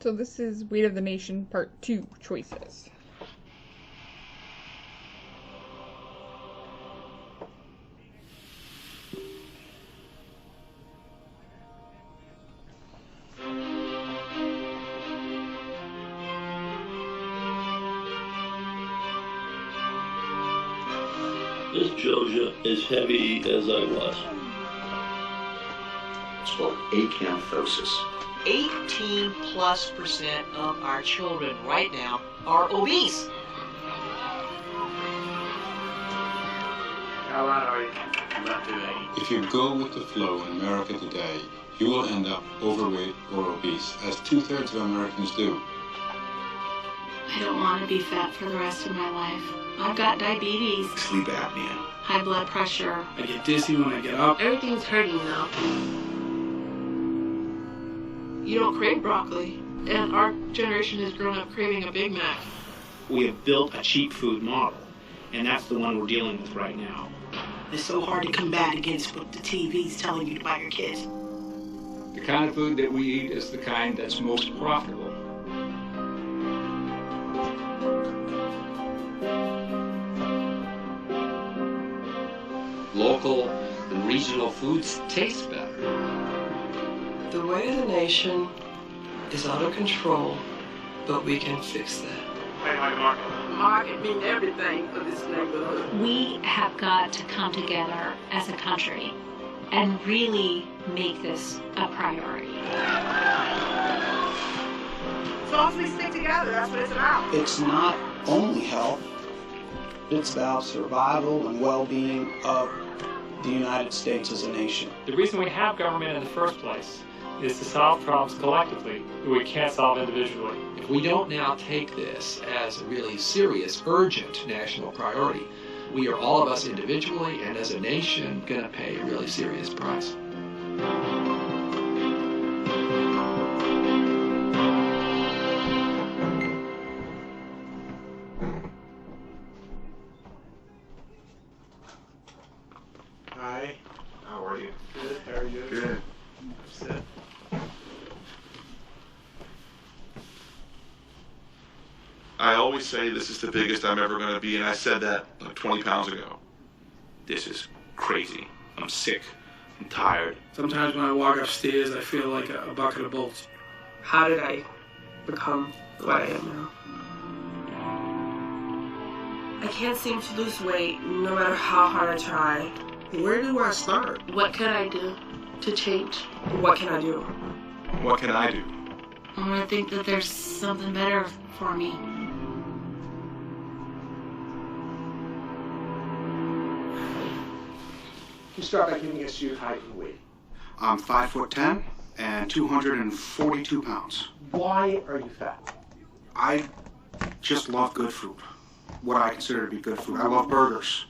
So this is Weight of the Nation Part 2 choices. Is Georgia as heavy as I was? It's called acanthosis. 18+% of our children right now are obese. How old are you? About 280. If you go with the flow in America today, you will end up overweight or obese, as 2/3 of Americans do. I don't want to be fat for the rest of my life. I've got diabetes, Sleep apnea. high blood pressure. I get dizzy when I get up. Everything's hurting now. You don't crave broccoli, and our generation has grown up craving a Big Mac. We have built a cheap food model, and that's the one we're dealing with right now. It's so hard to combat against what the TV's telling you about your kids. The kind of food that we eat is the kind that's most profitable. Local and regional foods taste better. The weight of the nation is out of control, but we can fix that. Hey, Market. Market means everything for this neighborhood. We have got to come together as a country and really make this a priority. As long as we stick together, that's what it's about. It's not only health, it's about survival and well-being of the United States as a nation. The reason we have government in the first place is to solve problems collectively that we can't solve individually. If we don't now take this as a really serious, urgent national priority, we are, all of us individually and as a nation, going to pay a really serious price. Hi. How are you? Good. How are you? Good. Sit. I always say this is the biggest I'm ever going to be, and I said that like 20 pounds ago. This is crazy. I'm sick. I'm tired. Sometimes when I walk upstairs, I feel like a bucket of bolts. How did I become what I am now? I can't seem to lose weight, no matter how hard I try. Where do I start? What can I do to change? What can I do? What can I do? I want to think that there's something better for me. You start by giving us your height and weight. I'm 5'10" and 242 pounds. Why are you fat? I just love good food. What I consider to be good food. I love burgers.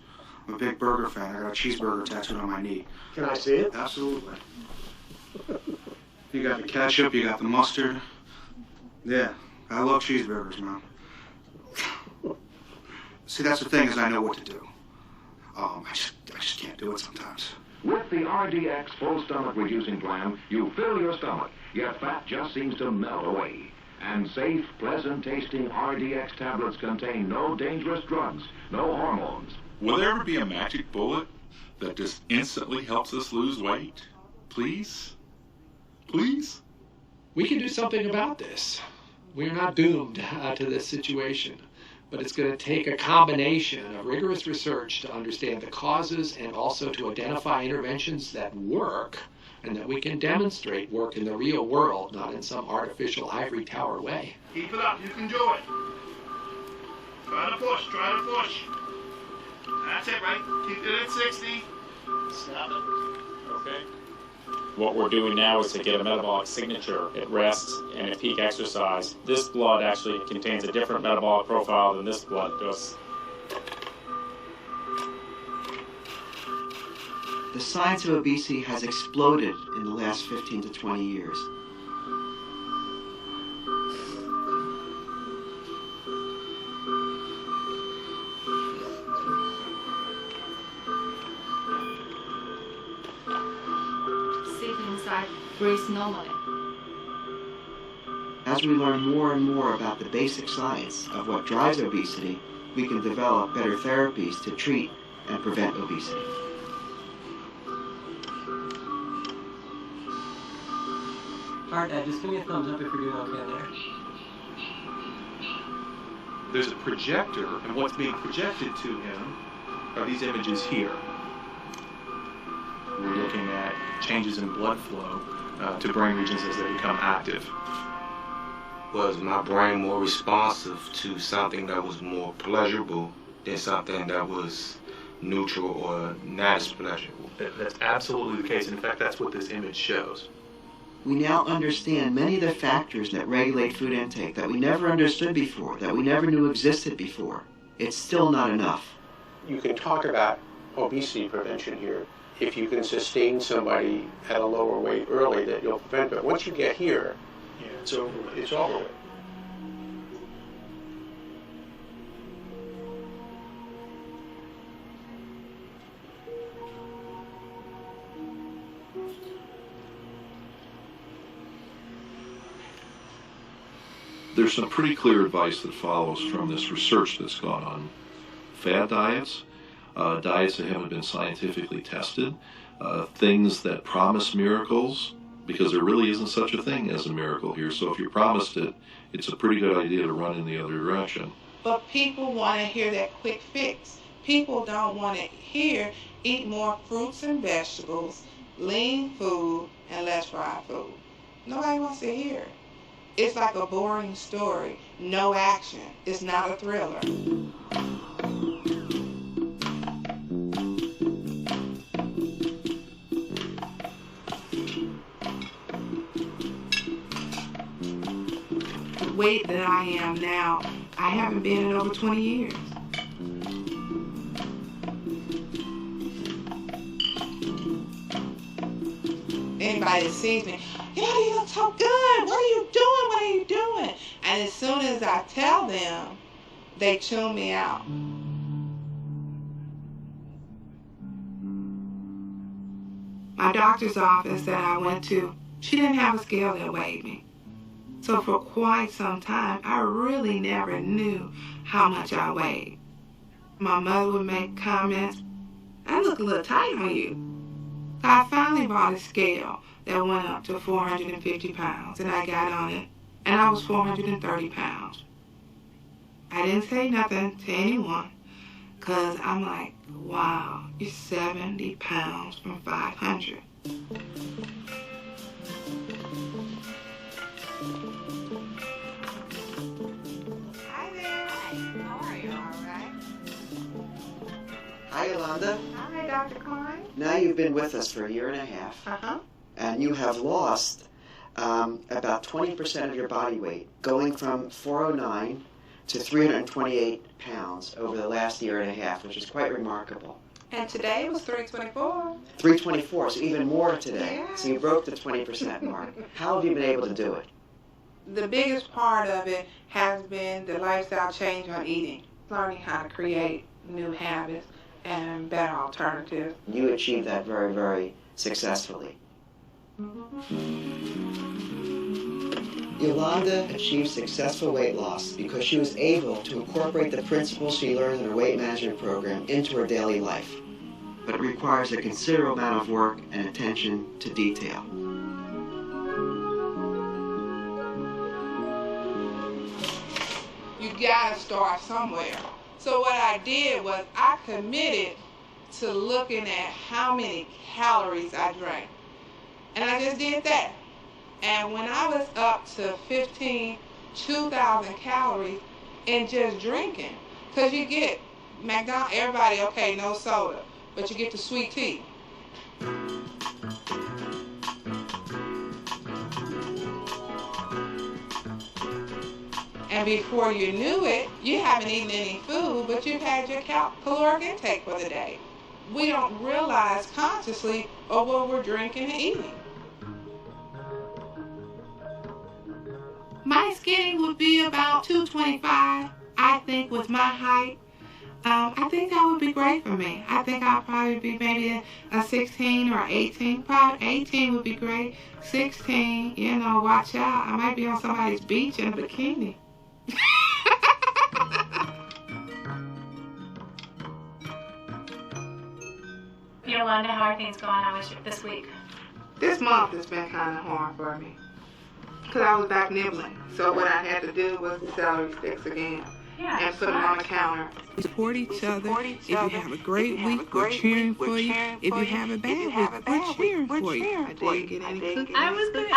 I'm a big burger fan. I got a cheeseburger tattooed on my knee. Can I see it? Absolutely. You got the ketchup, you got the mustard. Yeah, I love cheeseburgers, man. See, that's the thing is I know what to do. I just can't do it sometimes. With the RDX full stomach reducing plan, you fill your stomach, yet fat just seems to melt away. And safe, pleasant tasting RDX tablets contain no dangerous drugs, no hormones. Will there ever be a magic bullet that just instantly helps us lose weight? Please? Please? We can do something about this. We're not doomed to this situation, but it's going to take a combination of rigorous research to understand the causes and also to identify interventions that work and that we can demonstrate work in the real world, not in some artificial ivory tower way. Keep it up. You can do it. Try to push. Try to push. That's it, right? Keep it at 60. Stop it. Okay. What we're doing now is to get a metabolic signature at rest and at peak exercise. This blood actually contains a different metabolic profile than this blood does. The science of obesity has exploded in the last 15 to 20 years. Sit inside, breathe normally. as we learn more and more about the basic science of what drives obesity, we can develop better therapies to treat and prevent obesity. Alright, Dad, just give me a thumbs up if you're doing okay there. There's a projector, and what's being projected to him are these images here. We're looking at changes in blood flow to brain regions as they become active. Was my brain more responsive to something that was more pleasurable than something that was neutral or not as pleasurable? That's absolutely the case. In fact, that's what this image shows. We now understand many of the factors that regulate food intake that we never understood before, that we never knew existed before. It's still not enough. You can talk about obesity prevention here. If you can sustain somebody at a lower weight early, that you'll prevent it. But once you get here, yeah, it's over with. It's over with. There's some pretty clear advice that follows from this research that's gone on. Fad diets, diets that haven't been scientifically tested, things that promise miracles, because there really isn't such a thing as a miracle here. So if you're promised it, it's a pretty good idea to run in the other direction. But people want to hear that quick fix. People don't want to hear eat more fruits and vegetables, lean food, and less fried food. Nobody wants to hear it. It's like a boring story. No action. It's not a thriller. The weight that I am now, I haven't been in over 20 years. Anybody that sees me, you look so good. What are you doing? What are you doing? And as soon as I tell them, they tune me out. My doctor's office that I went to, she didn't have a scale that weighed me. So for quite some time, I really never knew how much I weighed. My mother would make comments, I look a little tight on you. So I finally bought a scale that went up to 450 pounds, and I got on it, and I was 430 pounds. I didn't say nothing to anyone, because I'm like, wow, you're 70 pounds from 500. Hi there. How are you? All right. Hi, Yolanda. Hi, Dr. Klein. Now you've been with us for a year and a half. Uh-huh. And you have lost about 20% of your body weight, going from 409 to 328 pounds over the last year and a half, which is quite remarkable. And today was 324. 324, so even more today. Yeah. So you broke the 20% mark. How have you been able to do it? The biggest part of it has been the lifestyle change on eating, learning how to create new habits and better alternatives. You achieved that very, very successfully. Yolanda achieved successful weight loss because she was able to incorporate the principles she learned in her weight management program into her daily life. But it requires a considerable amount of work and attention to detail. You gotta start somewhere. So what I did was I committed to looking at how many calories I drank. And I just did that. And when I was up to 2,000 calories in just drinking, because you get McDonald's, everybody, okay, no soda, but you get the sweet tea. And before you knew it, you haven't eaten any food, but you've had your caloric intake for the day. We don't realize consciously of what we're drinking and eating. My skinny would be about 225, I think, with my height. I think that would be great for me. I think I'll probably be maybe a 16 or 18. Probably 18 would be great. 16, you know, watch out. I might be on somebody's beach in a bikini. Yolanda, how are things going on this week? This month has been kind of hard for me. Because I was back nibbling. So what I had to do was the celery sticks again. Yeah, and put them on the counter. Support each other. If you have a great week, we're cheering for you. If you have a bad week, we're cheering for you. I didn't get any cookies. I was good.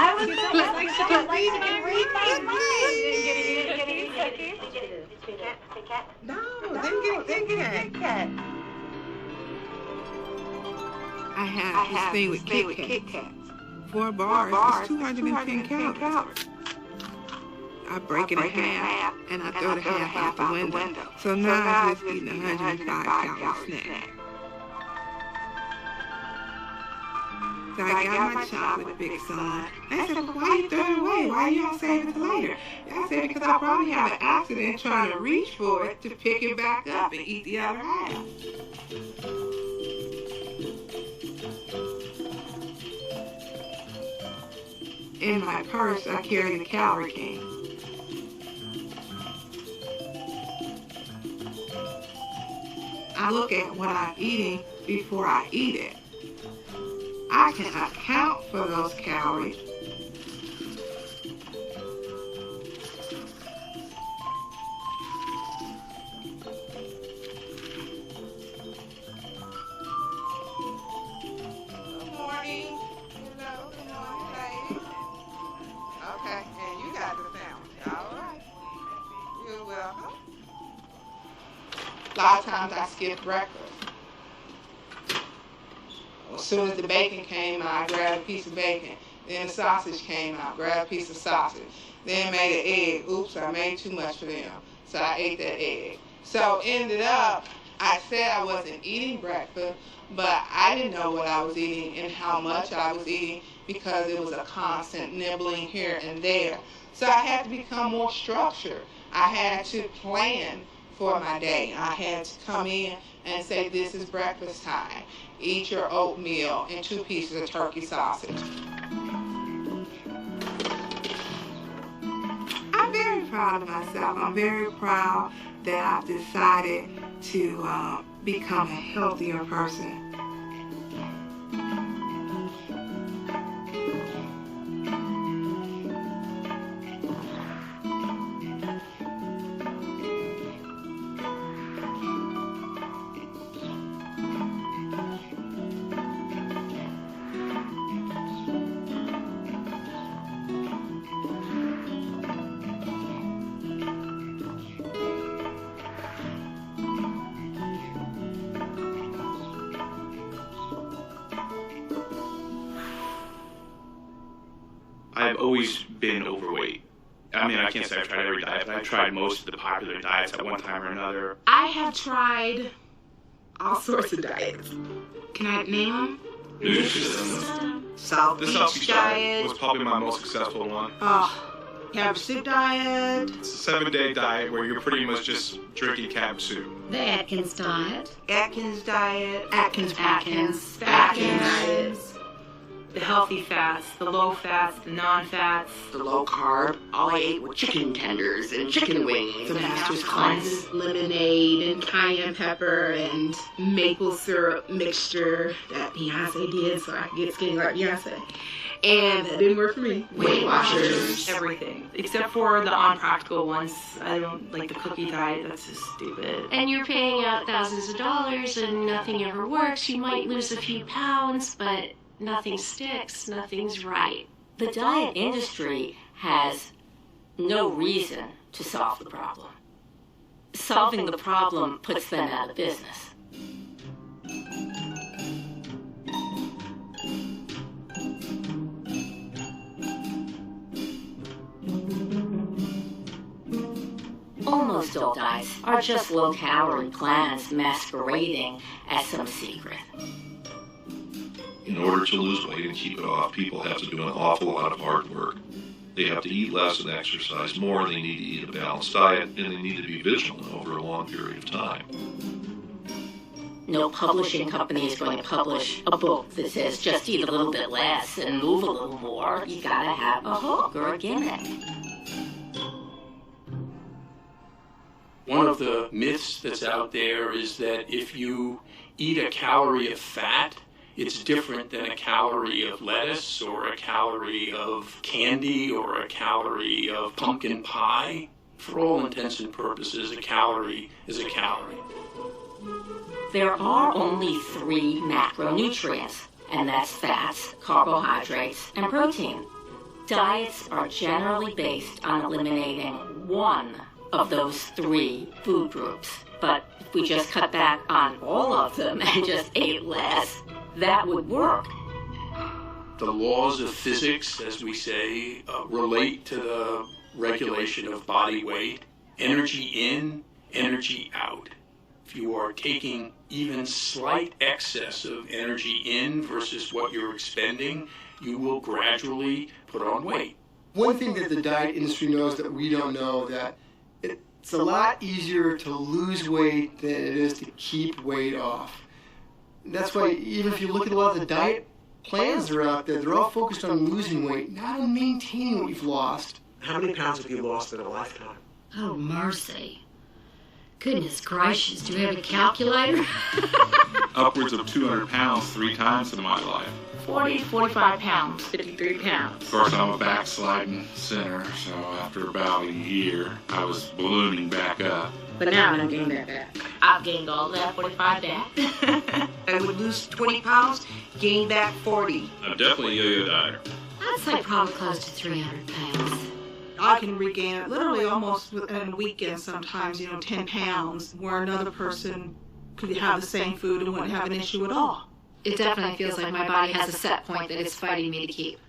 No, didn't get it. I have this thing with Kit Kats. 4 bars is 210 calories. I break it in half, and I throw the half out the window. So now I'm just eating a 105-calorie snack. So I got my chocolate Big Son. I said, well, why you throw it away? Why you don't save it till later? I said, because I'll probably have an accident trying to reach for it to pick it back up and eat the other half. In my purse, I carry the Calorie King. I look at what I'm eating before I eat it. I can account for those calories. Good morning. Hello, good morning, ladies. Okay, and you got the sandwich. All right. You're welcome. A lot of times I skip breakfast. As soon as the bacon came out, I grabbed a piece of bacon. Then the sausage came out, grabbed a piece of sausage. Then made an egg. Oops, I made too much for them. So I ate that egg. So ended up, I said I wasn't eating breakfast, but I didn't know what I was eating and how much I was eating because it was a constant nibbling here and there. So I had to become more structured. I had to plan for my day. I had to come in and say, this is breakfast time. Eat your oatmeal and 2 pieces of turkey sausage. I'm very proud of myself. I'm very proud that I've decided to become a healthier person. I've always been overweight. I mean, I can't say I've tried every diet, but I've tried most of the popular diets at one time or another. I have tried all sorts of diets. Can I name them? South The Beach South Beach diet. was probably my most successful one. Cabbage soup diet. It's a 7-day diet where you're pretty much just drinking cabbage soup. The Atkins diet. Atkins diet. Atkins. Diets. The healthy fats, the low fats, the non-fats. The low carb, all I ate were chicken tenders and chicken wings. The Master's Cleanse, lemonade and cayenne pepper and maple syrup mixture that Beyonce did so I could get skinny like Beyonce. And that didn't work for me. Weight Watchers. Everything. Except for the unpractical ones. I don't like the cookie diet, that's just stupid. And you're paying out thousands of dollars and nothing ever works. You might lose a few pounds, but nothing sticks, nothing's right. The diet industry has no reason to solve the problem. Solving the problem puts them out of business. Almost all diets are just low-calorie plans masquerading as some secret. In order to lose weight and keep it off, people have to do an awful lot of hard work. They have to eat less and exercise more, they need to eat a balanced diet, and they need to be vigilant over a long period of time. No publishing company is going to publish a book that says just eat a little bit less and move a little more. You gotta have a hook or a gimmick. One of the myths that's out there is that if you eat a calorie of fat, it's different than a calorie of lettuce or a calorie of candy or a calorie of pumpkin pie. For all intents and purposes, a calorie is a calorie. There are only 3 macronutrients, and that's fats, carbohydrates, and protein. Diets are generally based on eliminating one of those 3 food groups. But if we just cut back on all of them and just ate less, that would work. The laws of physics, as we say, relate to the regulation of body weight. Energy in, energy out. If you are taking even slight excess of energy in versus what you're expending, you will gradually put on weight. One thing that the diet industry knows that we don't know, that it's a lot easier to lose weight than it is to keep weight off. That's why even if you look at a lot of the diet plans that are out there, they're all focused on losing weight, not on maintaining what you've lost. How many pounds have you lost in a lifetime? Oh, mercy. Goodness gracious, do we have a calculator? Upwards of 200 pounds 3 times in my life. 40, 45 pounds, 53 pounds. Of course, I'm a backsliding sinner, so after about a year, I was ballooning back up. But now I don't gain that back. I've gained all that 45 back. I would lose 20 pounds, gain back 40. I'm definitely a yo-yo dieter. I'd say probably close to 300 pounds. I can regain it literally almost within a weekend sometimes, 10 pounds, where another person could have the same food and wouldn't have an issue at all. It definitely feels like my body has a set point that it's fighting me to keep.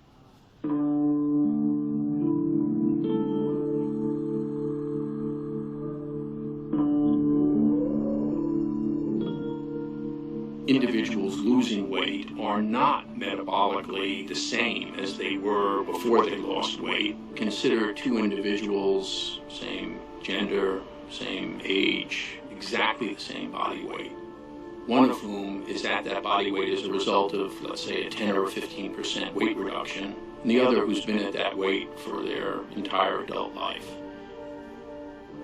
Individuals losing weight are not metabolically the same as they were before they lost weight. Consider 2 individuals, same gender, same age, exactly the same body weight. One of whom is at that body weight as a result of, let's say, a 10 or 15% weight reduction, and the other who's been at that weight for their entire adult life.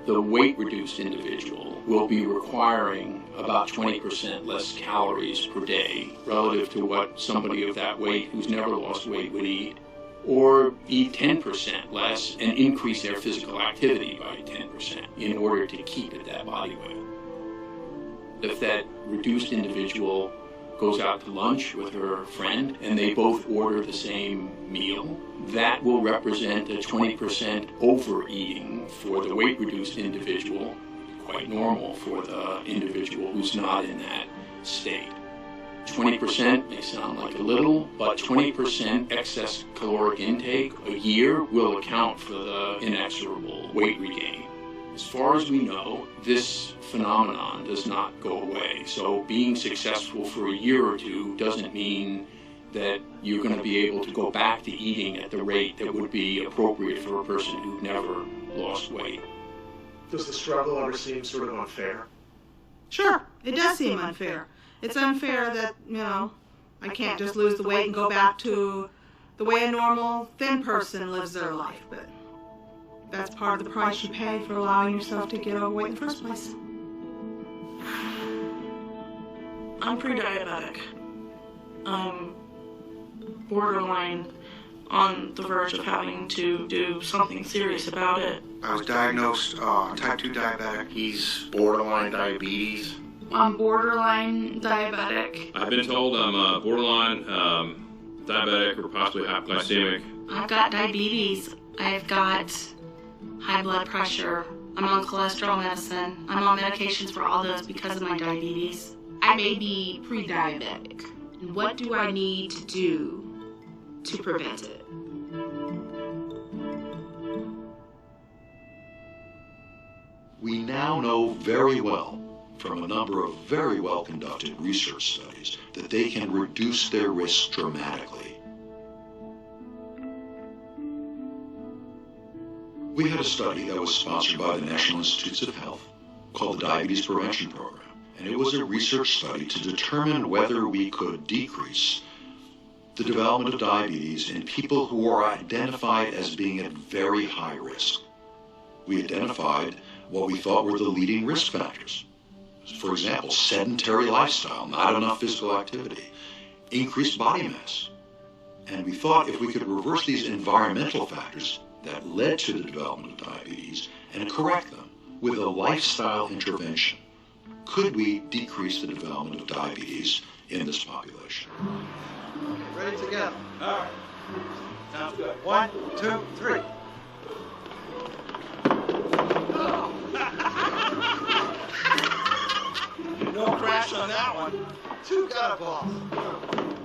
The weight-reduced individual will be requiring about 20% less calories per day relative to what somebody of that weight who's never lost weight would eat, or eat 10% less and increase their physical activity by 10% in order to keep at that body weight. If that reduced individual goes out to lunch with her friend and they both order the same meal, that will represent a 20% overeating for the weight-reduced individual, quite normal for the individual who's not in that state. 20% may sound like a little, but 20% excess caloric intake a year will account for the inexorable weight regain. As far as we know, this phenomenon does not go away. So being successful for a year or 2 doesn't mean that you're going to be able to go back to eating at the rate that would be appropriate for a person who never lost weight. Does the struggle ever seem sort of unfair? Sure, it does seem unfair. It's unfair that, I can't just lose the weight and go back to the way a normal thin person lives their life, but that's part of the price you pay for allowing yourself to get overweight in the first place. I'm pre-diabetic. I'm borderline on the verge of having to do something serious about it. I was diagnosed type 2 diabetic. He's borderline diabetes. I'm borderline diabetic. I've been told I'm borderline diabetic or possibly hypoglycemic. I've got diabetes. I've got high blood pressure. I'm on cholesterol medicine. I'm on medications for all those because of my diabetes. I may be pre-diabetic. And what do I need to do to prevent it? We now know very well from a number of very well-conducted research studies that they can reduce their risk dramatically. We had a study that was sponsored by the National Institutes of Health called the Diabetes Prevention Program, and it was a research study to determine whether we could decrease the development of diabetes in people who are identified as being at very high risk. We identified what we thought were the leading risk factors. For example, sedentary lifestyle, not enough physical activity, increased body mass. And we thought if we could reverse these environmental factors that led to the development of diabetes and correct them with a lifestyle intervention, could we decrease the development of diabetes in this population? Ready to go. All right. Sounds good. 1, 2, 3. Oh. No crash on that one. 2 gutter balls.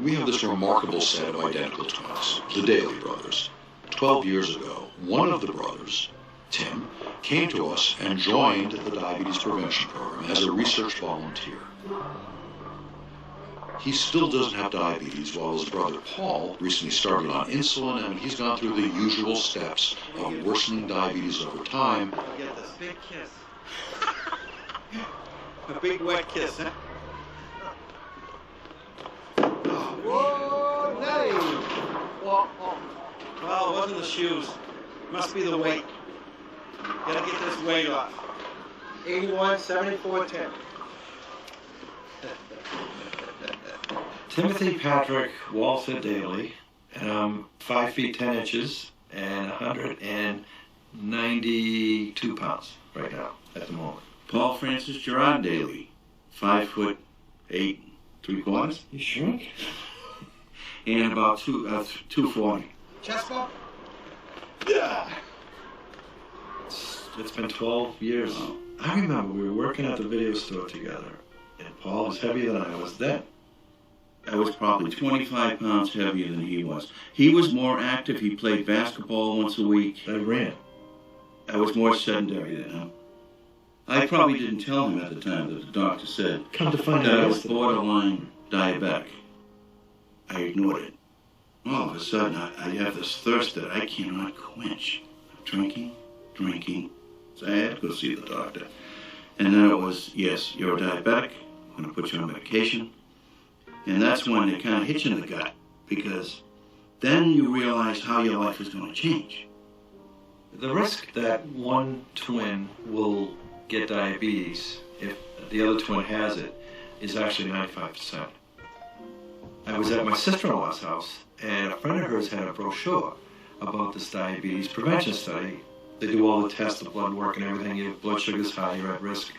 We have this remarkable set of identical twins, the Daly brothers. 12 years ago, one of the brothers, Tim, came to us and joined the diabetes prevention program as a research volunteer. He still doesn't have diabetes, while his brother Paul recently started on insulin, and he's gone through the usual steps of worsening diabetes over time. Get this big kiss. A big wet kiss, huh? Whoa, Nelly! Well, it wasn't the shoes. Must be the weight. Gotta get this weight off. 81, 74, 10. Timothy Patrick Walter Daly, and I'm 5 feet 10 inches and 192 pounds right now at the moment. Paul Francis Gerard Daly, 5 foot 8 3/4. You shrink? And about 240. Chest bump? Yeah. It's been 12 years. I remember we were working at the video store together, and Paul was heavier than I was then. I was probably 25 pounds heavier than he was. He was more active. He played basketball once a week. I ran. I was more sedentary than him. I probably didn't tell him at the time that the doctor said Come to find that out I was borderline diabetic. I ignored it. All of a sudden, I have this thirst that I cannot quench. Drinking. So I had to go see the doctor. And then it was, yes, you're a diabetic. I'm going to put you on medication. And that's when it kind of hits you in the gut, because then you realize how your life is going to change. The risk that one twin will get diabetes if the other twin has it is actually 95%. I was at my sister-in-law's house, and a friend of hers had a brochure about this diabetes prevention study. They do all the tests, the blood work and everything. Your blood sugar's high, you're at risk.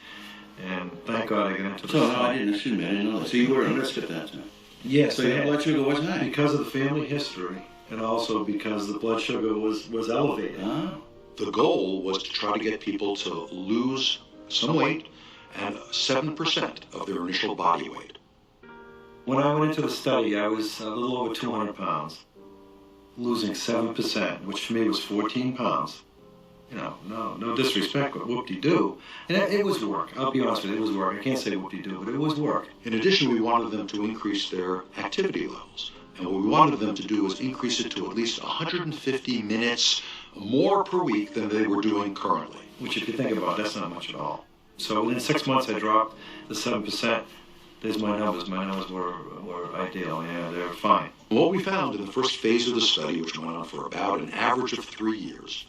And thank God I got into the study. I didn't know that. So you were at risk at that time? Yes. So your blood sugar was high? Because of the family history, and also because the blood sugar was elevated. Ah. The goal was to try to get people to lose some weight and 7% of their initial body weight. When I went into the study, I was a little over 200 pounds, losing 7%, which for me was 14 pounds. You know, no disrespect, but whoop-de-doo. And it was work. I'll be honest with you, it was work. I can't say whoop-de-doo, but it was work. In addition, we wanted them to increase their activity levels. And what we wanted them to do was increase it to at least 150 minutes more per week than they were doing currently. Which, if you think about it, that's not much at all. So within 6 months, I dropped the 7%. There's my numbers. My numbers were ideal. Yeah, they were fine. What we found in the first phase of the study, which went on for about an average of 3 years,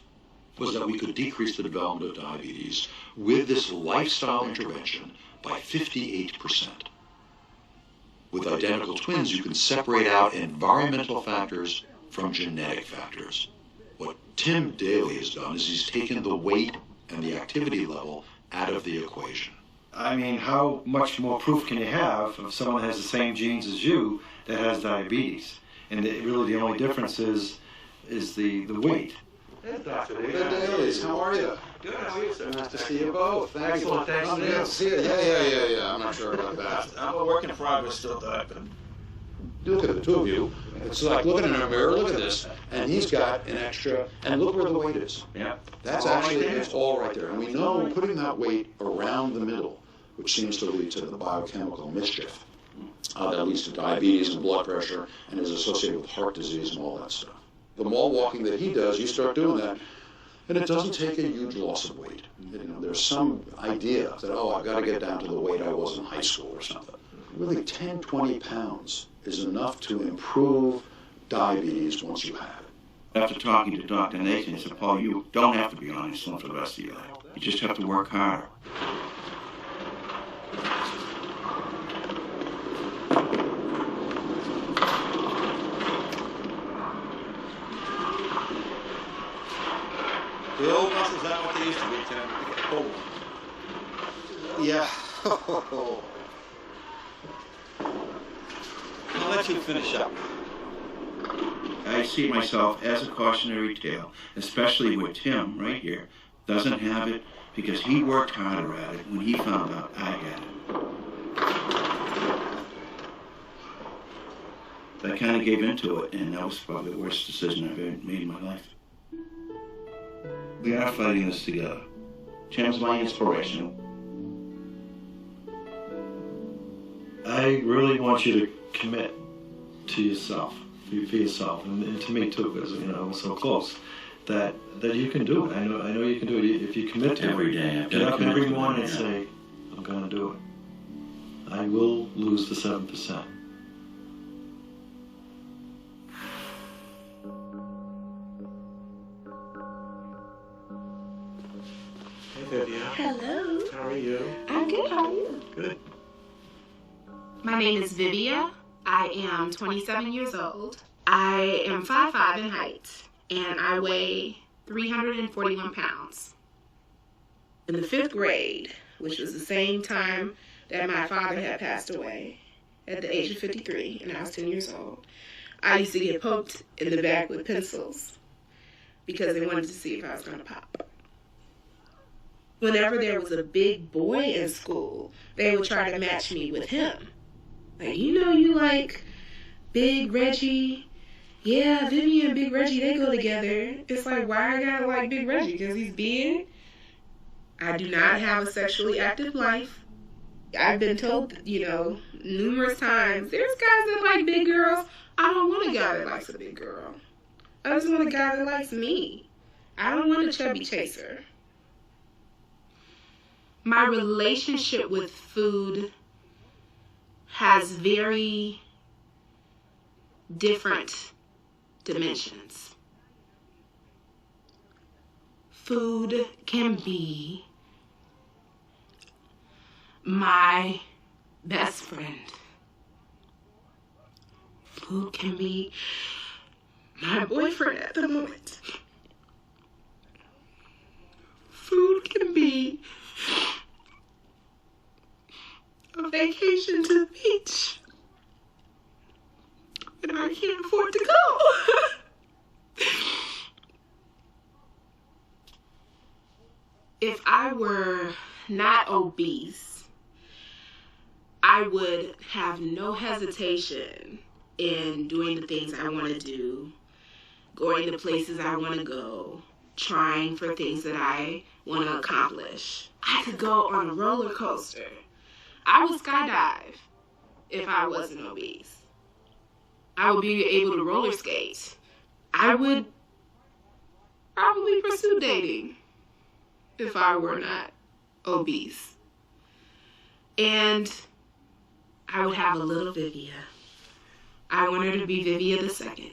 was that we could decrease the development of diabetes with this lifestyle intervention by 58%. With identical twins, you can separate out environmental factors from genetic factors. What Tim Daly has done is he's taken the weight and the activity level out of the equation. I mean, how much more proof can you have of someone that has the same genes as you that has diabetes? And really the only difference is the weight. Hey, Dr. Good Dailies, how are you? Good, how are you, sir? Nice to see you both. Thank you. Excellent, thanks. Good to see you. Yeah. I'm not sure about that. I'm a work in progress still, Doctor. Look at the two of you. It's like looking in a mirror. Look at this. And he's got an extra. And look where the weight is. Yeah. That's actually, it's all right there. And we know putting that weight around the middle, which seems to lead to the biochemical mischief, that leads to diabetes and blood pressure and is associated with heart disease and all that stuff. The mall walking that he does, you start doing that, And it doesn't take a huge loss of weight. There's some idea that, I've got to get down to the weight I was in high school or something. Really, 10, 20 pounds is enough to improve diabetes once you have it. After talking to Dr. Nathan, he said, Paul, you don't have to be on insulin for the rest of your life. You just have to work harder. The old muscles aren't what they used to be, Tim. They get cold. Yeah. I'll let you finish up. I see myself as a cautionary tale, especially where Tim, right here, doesn't have it because he worked harder at it when he found out I had it. I kind of gave into it, and that was probably the worst decision I've ever made in my life. We are fighting this together. Tim's my inspiration. I really want you to commit to yourself, for yourself, and to me too, because we're so close. That you can do it. I know you can do it if you commit to it. Every day. Get up every morning and say, I'm going to do it. I will lose the 7%. Hey, Vivian. Hello. How are you? I'm good. How are you? Good. My name is Vivia. I am 27 years old. I am 5'5" in height, and I weigh 341 pounds. In the 5th grade, which was the same time that my father had passed away at the age of 53, and I was 10 years old, I used to get poked in the back with pencils because they wanted to see if I was going to pop. Whenever there was a big boy in school, they would try to match me with him. Like, you like Big Reggie. Yeah, Vivian and Big Reggie, they go together. It's like, why I gotta like Big Reggie? Because he's big? I do not have a sexually active life. I've been told, numerous times, there's guys that like big girls. I don't want a guy that likes a big girl. I just want a guy that likes me. I don't want a chubby chaser. My relationship with food has very different dimensions. Food can be my best friend. Food can be my boyfriend at the moment. Food can be a vacation to the beach when I can't afford to go. If I were not obese, I would have no hesitation in doing the things I want to do, going to places I want to go, trying for things that I want to accomplish. I could go on a roller coaster. I would skydive if I wasn't obese. I would be able to roller skate. I would probably pursue dating if I were not obese. And I would have a little Vivia. I want her to be Vivia the second.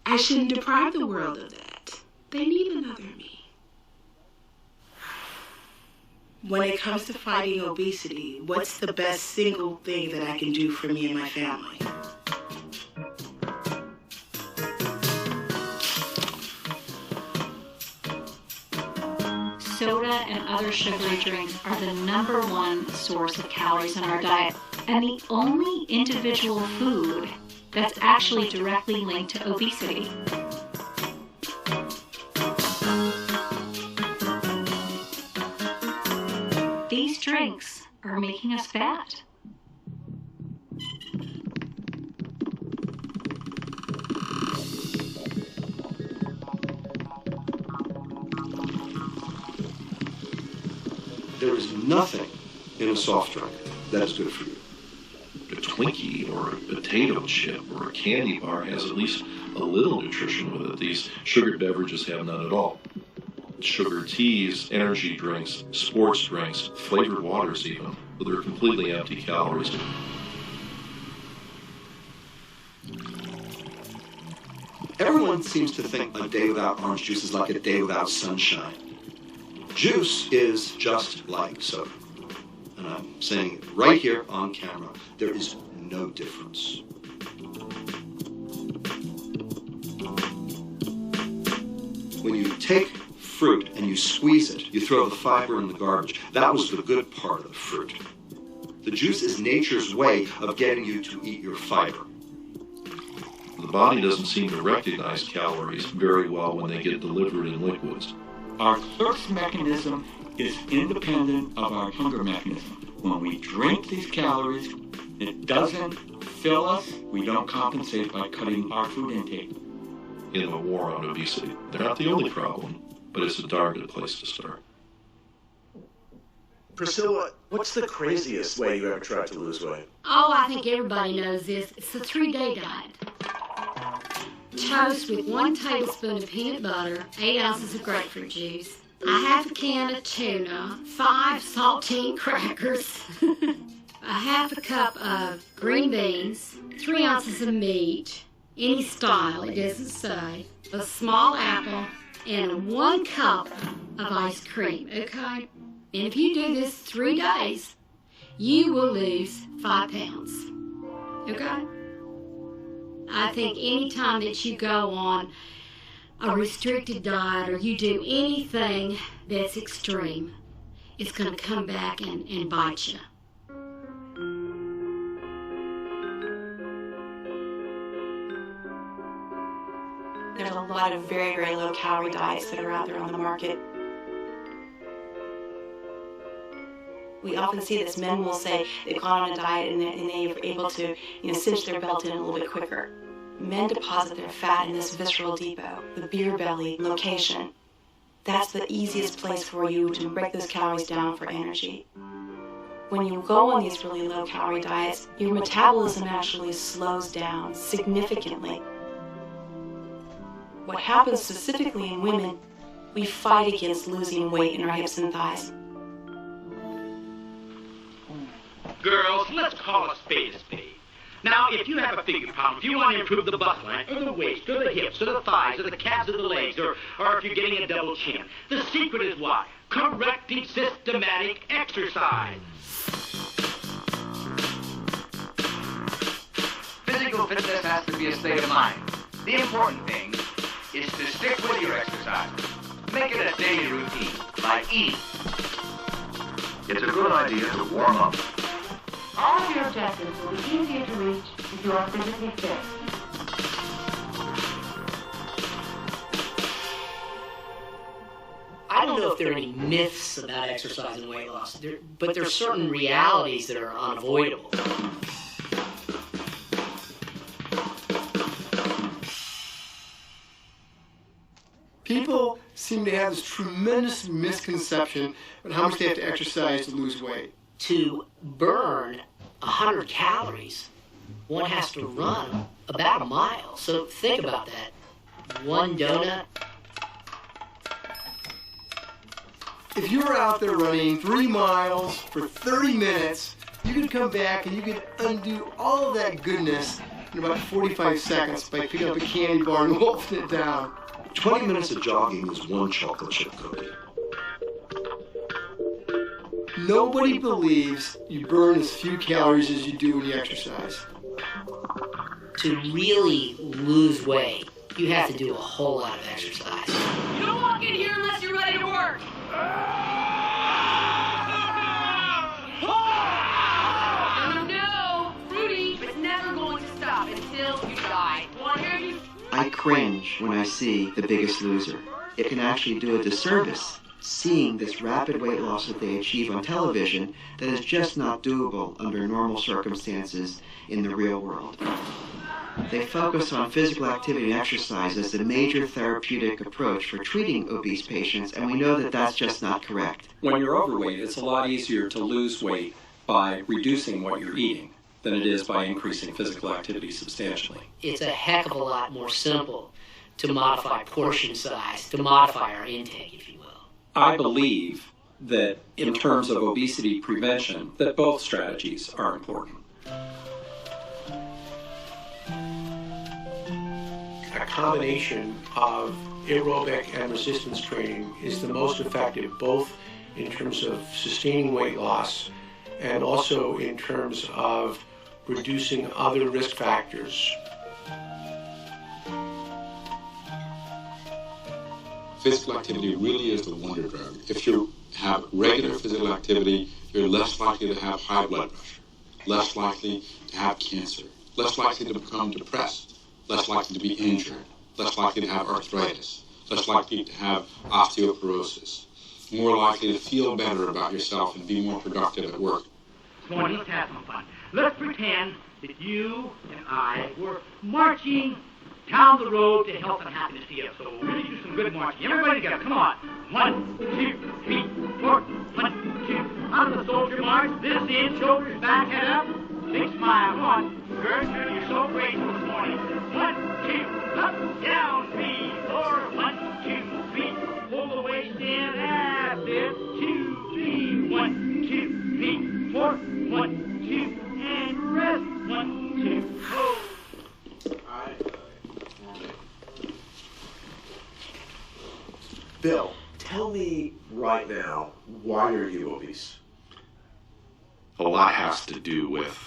I shouldn't deprive the world of that. They need another me. When it comes to fighting obesity, what's the best single thing that I can do for me and my family? Soda and other sugary drinks are the #1 source of calories in our diet, and the only individual food that's actually directly linked to obesity. These drinks are making us fat. There is nothing in a soft drink that is good for you. A Twinkie or a potato chip or a candy bar has at least a little nutrition with it. These sugared beverages have none at all. sugar teas, energy drinks, sports drinks, flavored waters even, but they're completely empty calories. Everyone seems to think a day without orange juice is like a day without sunshine. Juice is just like soda. And I'm saying it right here on camera. There is no difference. When you take fruit and you squeeze it, you throw the fiber in the garbage. That was the good part of the fruit. The juice is nature's way of getting you to eat your fiber. The body doesn't seem to recognize calories very well when they get delivered in liquids. Our thirst mechanism is independent of our hunger mechanism. When we drink these calories, it doesn't fill us. We don't compensate by cutting our food intake. In the war on obesity, they're not the only problem, but it's a darn good place to start. Priscilla, what's the craziest way you ever tried to lose weight? Oh, I think everybody knows this. It's a 3-day diet. Toast with 1 tablespoon of peanut butter, 8 ounces of grapefruit juice, a half a can of tuna, 5 saltine crackers, a half a cup of green beans, 3 ounces of meat, any style, it doesn't say, a small apple, and 1 cup of ice cream, okay? And if you do this 3 days, you will lose 5 pounds, okay? I think any time that you go on a restricted diet or you do anything that's extreme, it's going to come back and bite you. There's a lot of very, very low calorie diets that are out there on the market. We often see this. Men will say they've gone on a diet and they're able to, cinch their belt in a little bit quicker. Men deposit their fat in this visceral depot, the beer belly location. That's the easiest place for you to break those calories down for energy. When you go on these really low calorie diets, your metabolism actually slows down significantly. What happens specifically in women, we fight against losing weight in our hips and thighs. Girls, let's call a spade a spade. Now, if you have a figure problem, if you want to improve the bust line, or the waist, or the hips, or the thighs, or the calves of the legs, or if you're getting a double chin, the secret is what? Corrective, systematic exercise. Physical fitness has to be a state of mind. The important thing is to stick with your exercise. Make it a daily routine, like eating. It's a good idea to warm up. All of your objectives will be easier to reach if you are physically fit. I don't know if there are any myths about exercise and weight loss, but there are certain realities that are unavoidable. People seem to have this tremendous misconception about how much they have to exercise to lose weight. To burn 100 calories, one has to run about a mile. So think about that. 1 donut. If you were out there running 3 miles for 30 minutes, you could come back and you could undo all of that goodness in about 45 seconds by picking up a candy bar and wolfing it down. 20 minutes of jogging is 1 chocolate chip cookie. Nobody believes you burn as few calories as you do when you exercise. To really lose weight, you have to do a whole lot of exercise. You don't walk in here unless you're ready to work. No, Rudy, it's never going to stop until you die. Want to hear you? I cringe when I see The Biggest Loser. It can actually do a disservice seeing this rapid weight loss that they achieve on television that is just not doable under normal circumstances in the real world. They focus on physical activity and exercise as the major therapeutic approach for treating obese patients, and we know that that's just not correct. When you're overweight, it's a lot easier to lose weight by reducing what you're eating than it is by increasing physical activity substantially. It's a heck of a lot more simple to modify portion size, to modify our intake, if you will. I believe that in terms of obesity prevention, that both strategies are important. A combination of aerobic and resistance training is the most effective, both in terms of sustaining weight loss and also in terms of reducing other risk factors. Physical activity really is the wonder drug. If you have regular physical activity, you're less likely to have high blood pressure, less likely to have cancer, less likely to become depressed, less likely to be injured, less likely to have arthritis, less likely to have osteoporosis, more likely to feel better about yourself and be more productive at work. Come on, let's have some fun. Let's pretend that you and I were marching down the road to Health and Happiness Field. So we'll really do some good marching. Everybody together, come on. 1, 2, 3, 4. 1, 2. Out of the soldier march. This in, shoulders back, head up. Big smile. Come on. Gertrude, you're so grateful this morning. 1, 2, up, down, 3, 4. 1, 2, 3. Pull the waist in. That's it. 2, 3. 1, 2, 3, 4. 1, 2, and rest. 1, 2, oh. Bill, tell me right now, why are you obese? A lot has to do with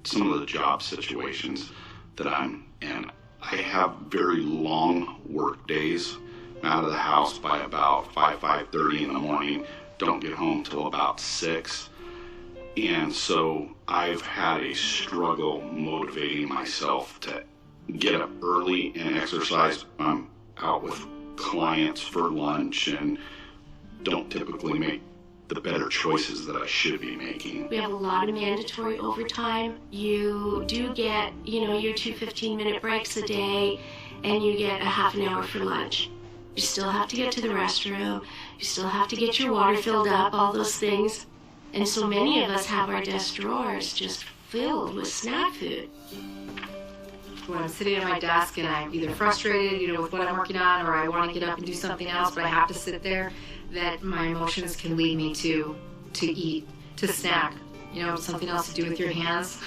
some of the job situations that I'm in. I have very long work days. I'm out of the house by about 5:30 in the morning. Don't get home till about 6. And so I've had a struggle motivating myself to get up early and exercise. I'm out with clients for lunch and don't typically make the better choices that I should be making. We have a lot of mandatory overtime. You do get, your 2 15-minute breaks a day, and you get a half an hour for lunch. You still have to get to the restroom. You still have to get your water filled up, all those things. And so many of us have our desk drawers just filled with snack food. When I'm sitting at my desk and I'm either frustrated, with what I'm working on, or I want to get up and do something else, but I have to sit there, that my emotions can lead me to eat, to snack. Something else to do with your hands.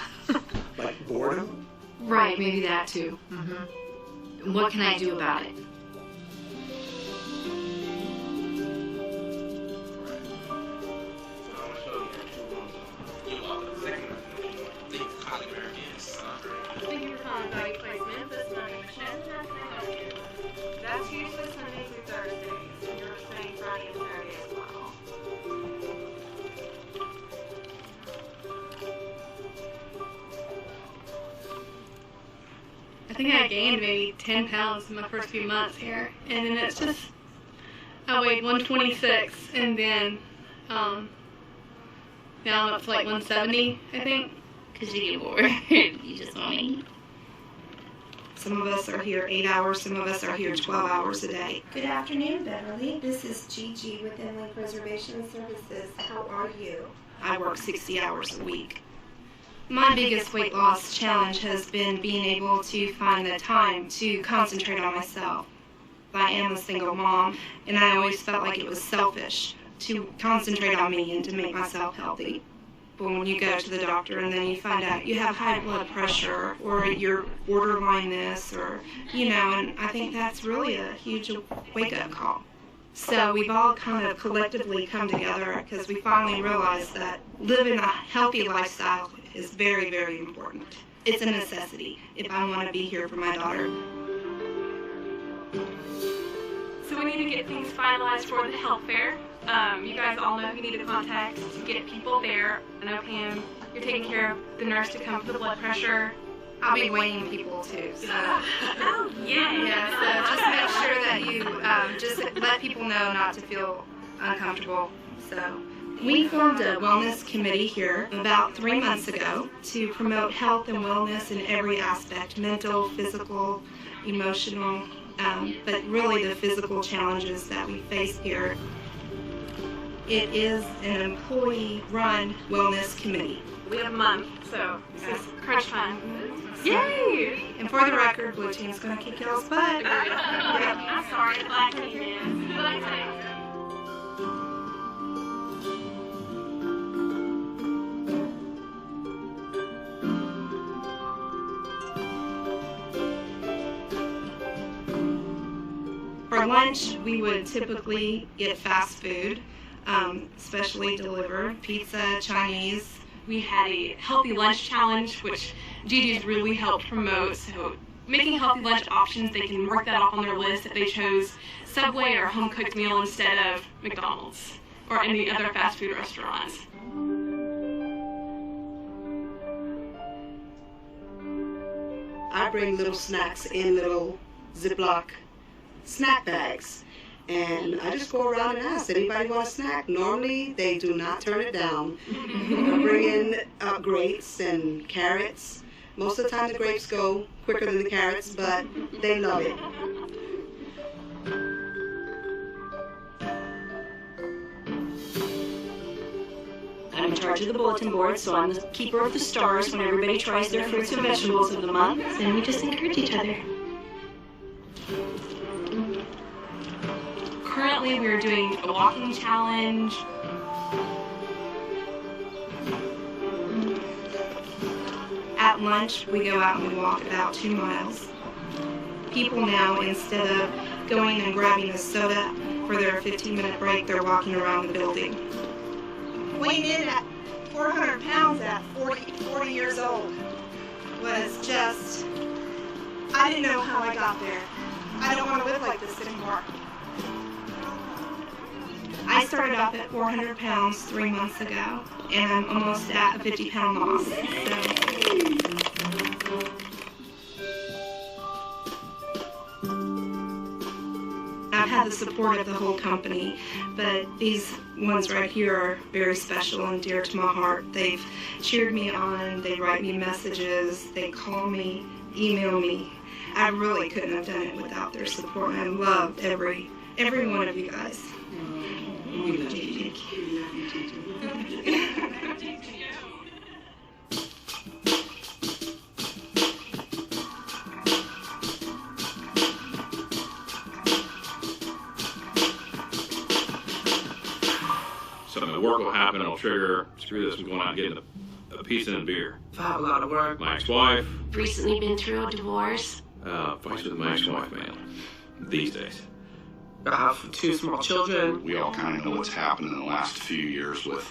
Like boredom? Right, maybe that too. Mm-hmm. What can I do about it? Thank you for calling Value Placement. This is Michelle. How can I help you? That's usually Sunday through Thursdays. You're saying Friday and Saturday as well. I think I gained maybe 10 pounds in my first few months here. And then it's just, I weighed 126 and then now I'm up to like 170, I think. Because you get bored. You just want to eat. Some of us are here 8 hours, some of us are here 12 hours a day. Good afternoon, Beverly. This is Gigi with Inland Preservation Services. How are you? I work 60 hours a week. My biggest weight loss challenge has been being able to find the time to concentrate on myself. I am a single mom, and I always felt like it was selfish to concentrate on me and to make myself healthy. But when you go to the doctor and then you find out you have high blood pressure or you're borderline this or, and I think that's really a huge wake-up call. So we've all kind of collectively come together because we finally realized that living a healthy lifestyle is very, very important. It's a necessity if I want to be here for my daughter. So we need to get things finalized for the health fair. You guys all know who you need to contact to get people there. I know Pam, you're taking care of the nurse to come for the blood pressure. I'll be weighing people too. So. Oh, yeah. So just make sure that you just let people know not to feel uncomfortable. So we formed a wellness committee here about 3 months ago to promote health and wellness in every aspect, mental, physical, emotional, but really the physical challenges that we face here. It is an employee-run wellness committee. We have a month, so this is crunch time. Yay! And for the record, Blue Team's gonna kick y'all's butt. I'm sorry, the black team is. Black team. For lunch, we would typically get fast food, especially delivered, pizza, Chinese. We had a healthy lunch challenge, which Gigi's really helped promote. So making healthy lunch options, they can mark that off on their list if they chose Subway or home-cooked meal instead of McDonald's or any other fast food restaurants. I bring little snacks in little Ziploc snack bags, and I just go around and ask, anybody want a snack? Normally, they do not turn it down. I bring in grapes and carrots. Most of the time, the grapes go quicker than the carrots, but they love it. I'm in charge of the bulletin board, so I'm the keeper of the stars when everybody tries their fruits and vegetables of the month, and we just encourage each other. Currently, we're doing a walking challenge. At lunch, we go out and we walk about 2 miles. People now, instead of going and grabbing a soda for their 15-minute break, they're walking around the building. Weighing in at 400 pounds at 40 years old was just, I didn't know how I got there. I don't want to live like this anymore. I started off at 400 pounds 3 months ago, and I'm almost at a 50-pound loss. I've had the support of the whole company, but these ones right here are very special and dear to my heart. They've cheered me on, they write me messages, they call me, email me. I really couldn't have done it without their support, and I love every one of you guys. We love you. Thank you. Something at work will happen, it'll trigger, screw this, I'm going out and getting a pizza and a beer. I have a lot of work. My ex-wife. Recently been through a divorce. Fights with my ex-wife, man. These days. I have 2 small children. We all kind of know what's happened in the last few years with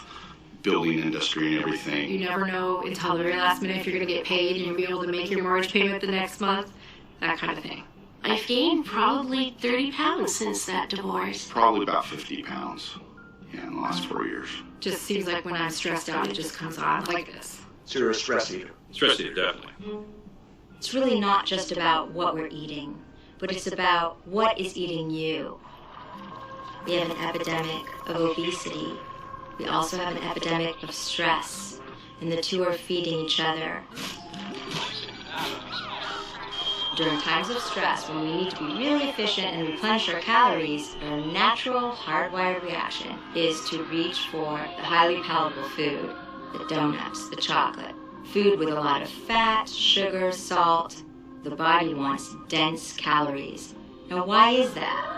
building industry and everything. You never know until the very last minute if you're going to get paid and you'll be able to make your mortgage payment the next month. That kind of thing. I've gained probably 30 pounds since that divorce. Probably about 50 pounds in the last 4 years. Just seems like when I'm stressed out, it just comes out like this. So you're a stress eater? Stress eater, definitely. It's really not just about what we're eating, but it's about what is eating you. We have an epidemic of obesity. We also have an epidemic of stress, and the two are feeding each other. During times of stress, when we need to be really efficient and replenish our calories, our natural, hardwired reaction is to reach for the highly palatable food, the donuts, the chocolate, food with a lot of fat, sugar, salt. The body wants dense calories. Now, why is that?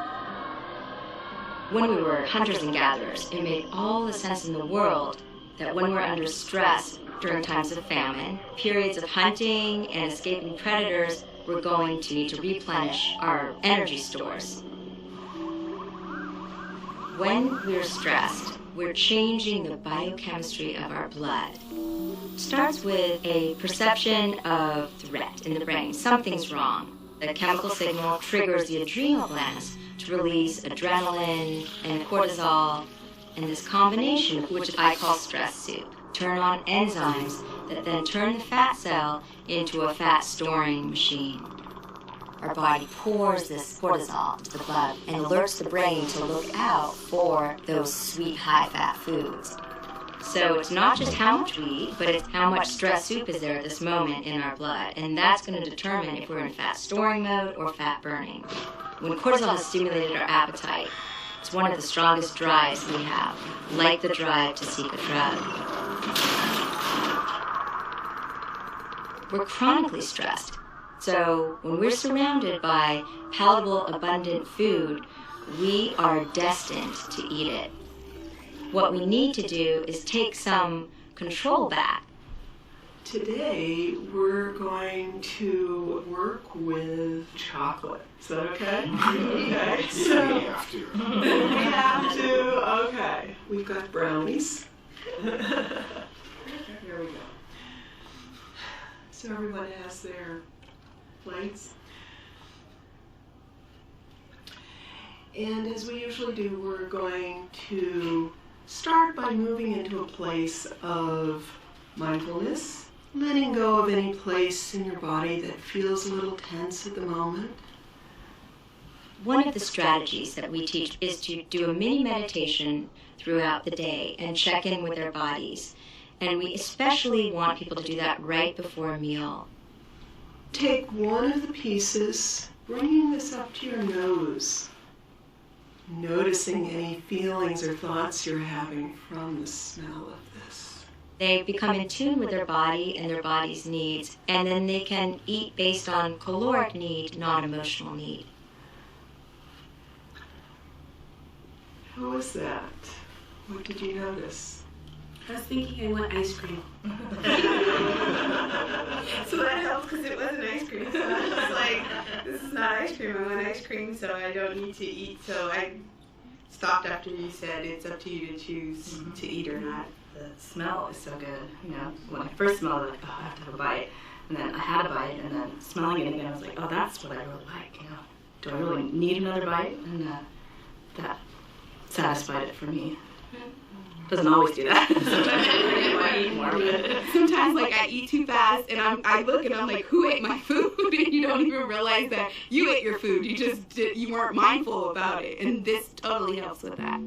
When we were hunters and gatherers, it made all the sense in the world that when we're under stress during times of famine, periods of hunting and escaping predators, we're going to need to replenish our energy stores. When we're stressed, we're changing the biochemistry of our blood. It starts with a perception of threat in the brain. Something's wrong. The chemical signal triggers the adrenal glands to release adrenaline and cortisol, and this combination, which I call stress soup, turn on enzymes that then turn the fat cell into a fat storing machine. Our body pours this cortisol to the blood and alerts the brain to look out for those sweet high-fat foods. So it's not just how much we eat, but it's how much stress soup is there at this moment in our blood, and that's going to determine if we're in fat storing mode or fat burning. When cortisol has stimulated our appetite, It's one of the strongest drives we have, like the drive to seek a drug. We're chronically stressed, so when we're surrounded by palatable, abundant food, we are destined to eat it. What we need to do is take some control back. Today, we're going to work with chocolate. Is that okay? Okay. So, We have to. we have to. Okay. We've got brownies. Here we go. So everyone has their plates. And as we usually do, we're going to start by moving into a place of mindfulness, letting go of any place in your body that feels a little tense at the moment. One of the strategies that we teach is to do a mini meditation throughout the day and check in with their bodies. And we especially want people to do that right before a meal. Take one of the pieces, bringing this up to your nose, noticing any feelings or thoughts you're having from the smell of this. They become in tune with their body and their body's needs, and then they can eat based on caloric need, not emotional need. How was that? What did you notice? I was thinking I want ice cream. So that helps because it wasn't ice cream. So I was like, this is not ice cream. I want ice cream, so I don't need to eat. So I stopped after you said it's up to you to choose to eat or not. The smell is so good. You know, when I first smelled it, like, oh, I have to have a bite. And then I had a bite, and then smelling it again, I was like, oh, that's what I really like. You know, do I really need another bite? And that satisfied it for me. Doesn't always do that. Sometimes, like, I eat too fast, and I look and I'm like, who ate my food? And you don't even realize that you ate your food. You weren't mindful about it, and this totally helps with that.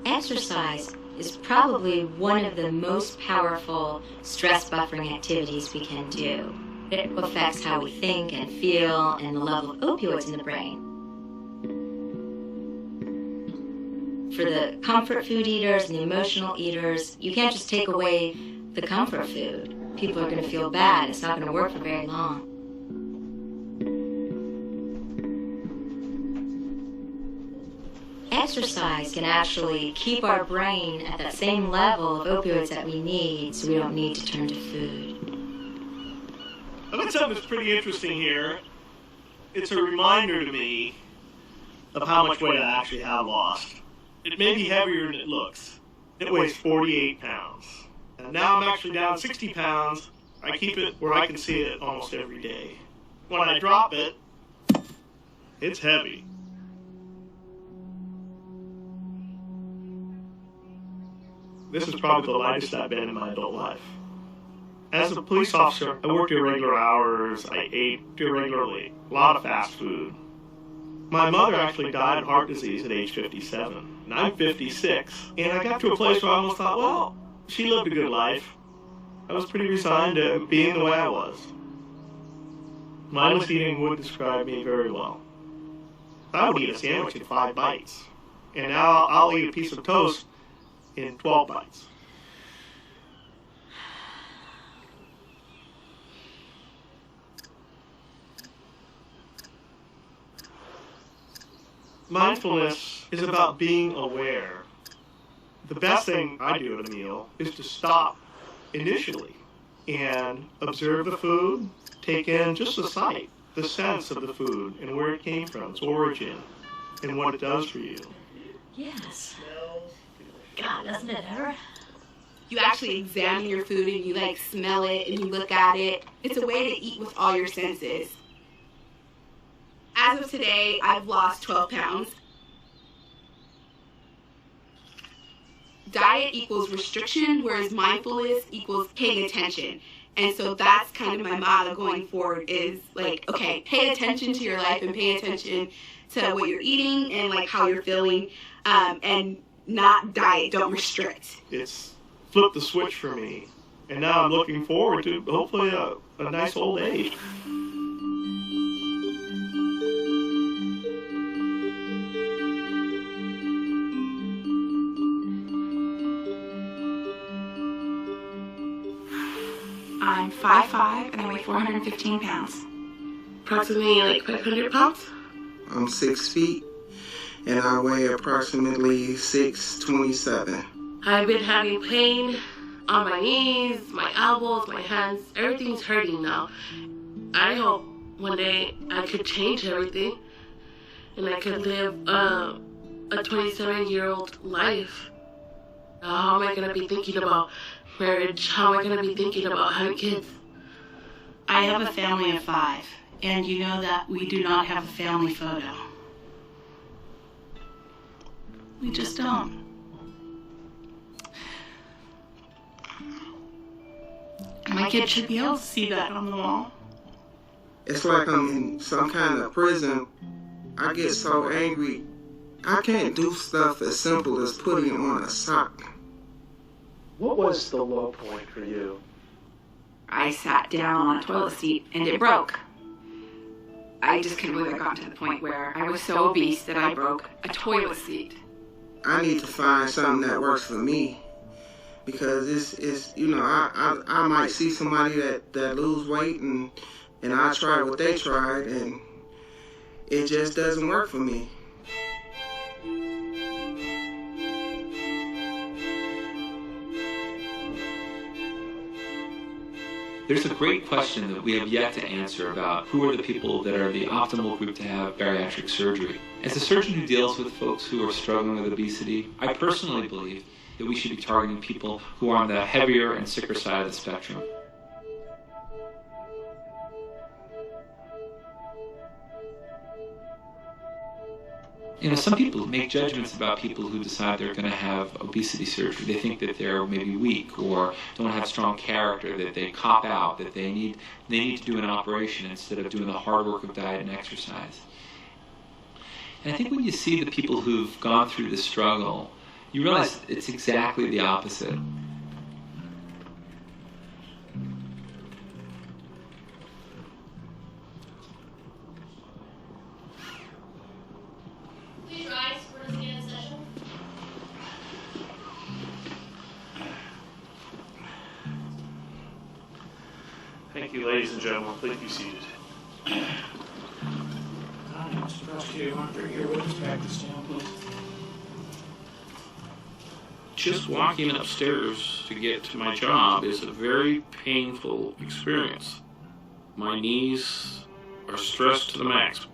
Exercise is probably one of the most powerful stress buffering activities we can do. It affects how we think and feel and the level of opioids in the brain. For the comfort food eaters and the emotional eaters, you can't just take away the comfort food. People are going to feel bad. It's not going to work for very long. Exercise can actually keep our brain at that same level of opioids that we need, so we don't need to turn to food. I think something that's pretty interesting here. It's a reminder to me of how much weight I actually have lost. It may be heavier than it looks. It weighs 48 pounds. And now I'm actually down 60 pounds. I keep it where I can see it almost every day. When I drop it, it's heavy. This is probably the lightest I've been in my adult life. As a police officer, I worked irregular hours, I ate irregularly, a lot of fast food. My mother actually died of heart disease at age 57, and I'm 56. And I got to a place where I almost thought, well, she lived a good life. I was pretty resigned to being the way I was. Mindless eating would describe me very well. I would eat a sandwich in 5 bites, and now I'll eat a piece of toast in 12 bites. Mindfulness is about being aware. The best thing I do at a meal is to stop initially and observe the food, take in just the sight, the sense of the food and where it came from, its origin, and what it does for you. Yes. God, doesn't it ever? You actually examine your food and you like smell it and you look at it. It's a way to eat with all your senses. As of today, I've lost 12 pounds. Diet equals restriction, whereas mindfulness equals paying attention. And so that's kind of my motto going forward is like, okay, pay attention to your life and pay attention to what you're eating and like how you're feeling, and not diet, don't restrict. It's flipped the switch for me. And now I'm looking forward to hopefully a nice old age. I'm 5'5" and I weigh 415 pounds. Approximately like 500 pounds? I'm 6 feet and I weigh approximately 627. I've been having pain on my knees, my elbows, my hands. Everything's hurting now. I hope one day I could change everything and I could live a 27-year-old life. How am I going to be thinking about marriage? How am I going to be thinking about having kids? I have a family of 5, and you know that we do not have a family photo. We just don't. My kid should be able to see that on the wall. It's like I'm in some kind of prison. I get so angry. I can't do stuff as simple as putting on a sock. What was the low point for you? I sat down on a toilet seat and it broke. I just couldn't believe I got to the point where I was so obese that I broke a toilet seat. I need to find something that works for me. Because it's you know, I might see somebody that lose weight and I try what they tried and it just doesn't work for me. There's a great question that we have yet to answer about who are the people that are the optimal group to have bariatric surgery. As a surgeon who deals with folks who are struggling with obesity, I personally believe that we should be targeting people who are on the heavier and sicker side of the spectrum. You know, some people make judgments about people who decide they're going to have obesity surgery. They think that they're maybe weak or don't have strong character, that they cop out, that they need to do an operation instead of doing the hard work of diet and exercise. And I think when you see the people who've gone through this struggle, you realize it's exactly the opposite. Please rise for the scan session. Thank you, ladies and gentlemen. Please be seated. Mr. Prosecutor, you want to bring your witness back to stand, please? Just walking upstairs to get to my job is a very painful experience. My knees are stressed to the max.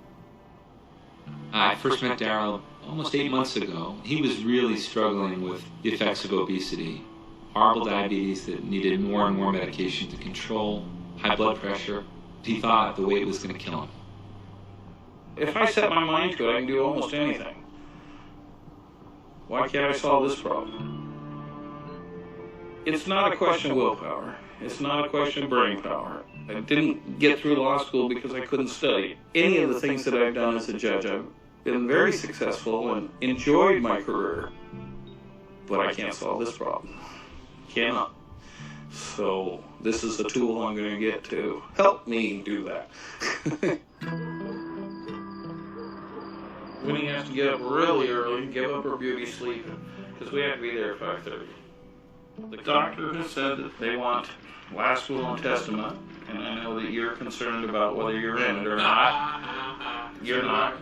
I first met Daryl almost 8 months ago. He was really struggling with the effects of obesity. Horrible diabetes that needed more and more medication to control, high blood pressure. He thought the weight was going to kill him. If I set my mind to it, I can do almost anything. Why can't I solve this problem? It's not a question of willpower. It's not a question of brain power. I didn't get through law school because I couldn't study. Any of the things that I've done as a judge, I've been very successful and enjoyed my career. But I can't solve this problem. Cannot. So this is the tool I'm going to get to help me do that. Winnie has to get up really early, give up her beauty sleep, because we have to be there at 5:30. The doctor has said that they want last will and testament, and I know that you're concerned about whether you're in it or not. You're not.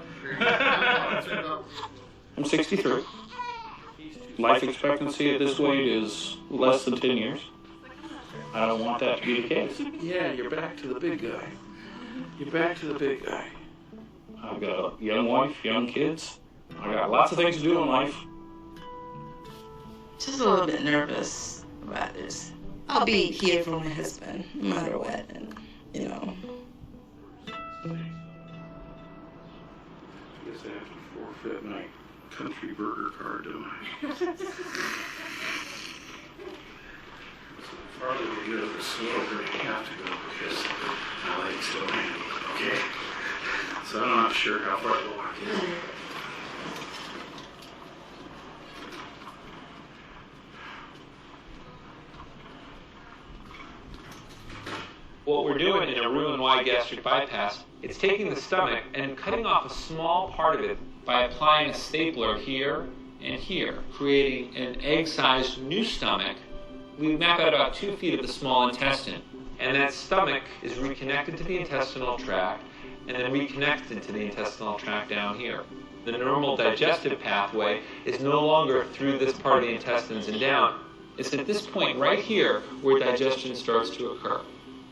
I'm 63. Life expectancy at this weight is less than 10 years. I don't want that to be the case. Yeah, you're back to the big guy. You're back to the big guy. I've got a young wife, young kids. I got lots of things to do in life. Just a little bit nervous about this. I'll be here for my husband, no matter what, and, you know. I guess I have to forfeit my country burger card, don't I? Farther we go, the slower we have to go because my legs don't handle it, okay? So I'm not sure how far the walk is. What we're doing in a Roux-en-Y gastric bypass, it's taking the stomach and cutting off a small part of it by applying a stapler here and here, creating an egg-sized new stomach. We map out about 2 feet of the small intestine, and that stomach is reconnected to the intestinal tract and then reconnected to the intestinal tract down here. The normal digestive pathway is no longer through this part of the intestines and down. It's at this point right here where digestion starts to occur.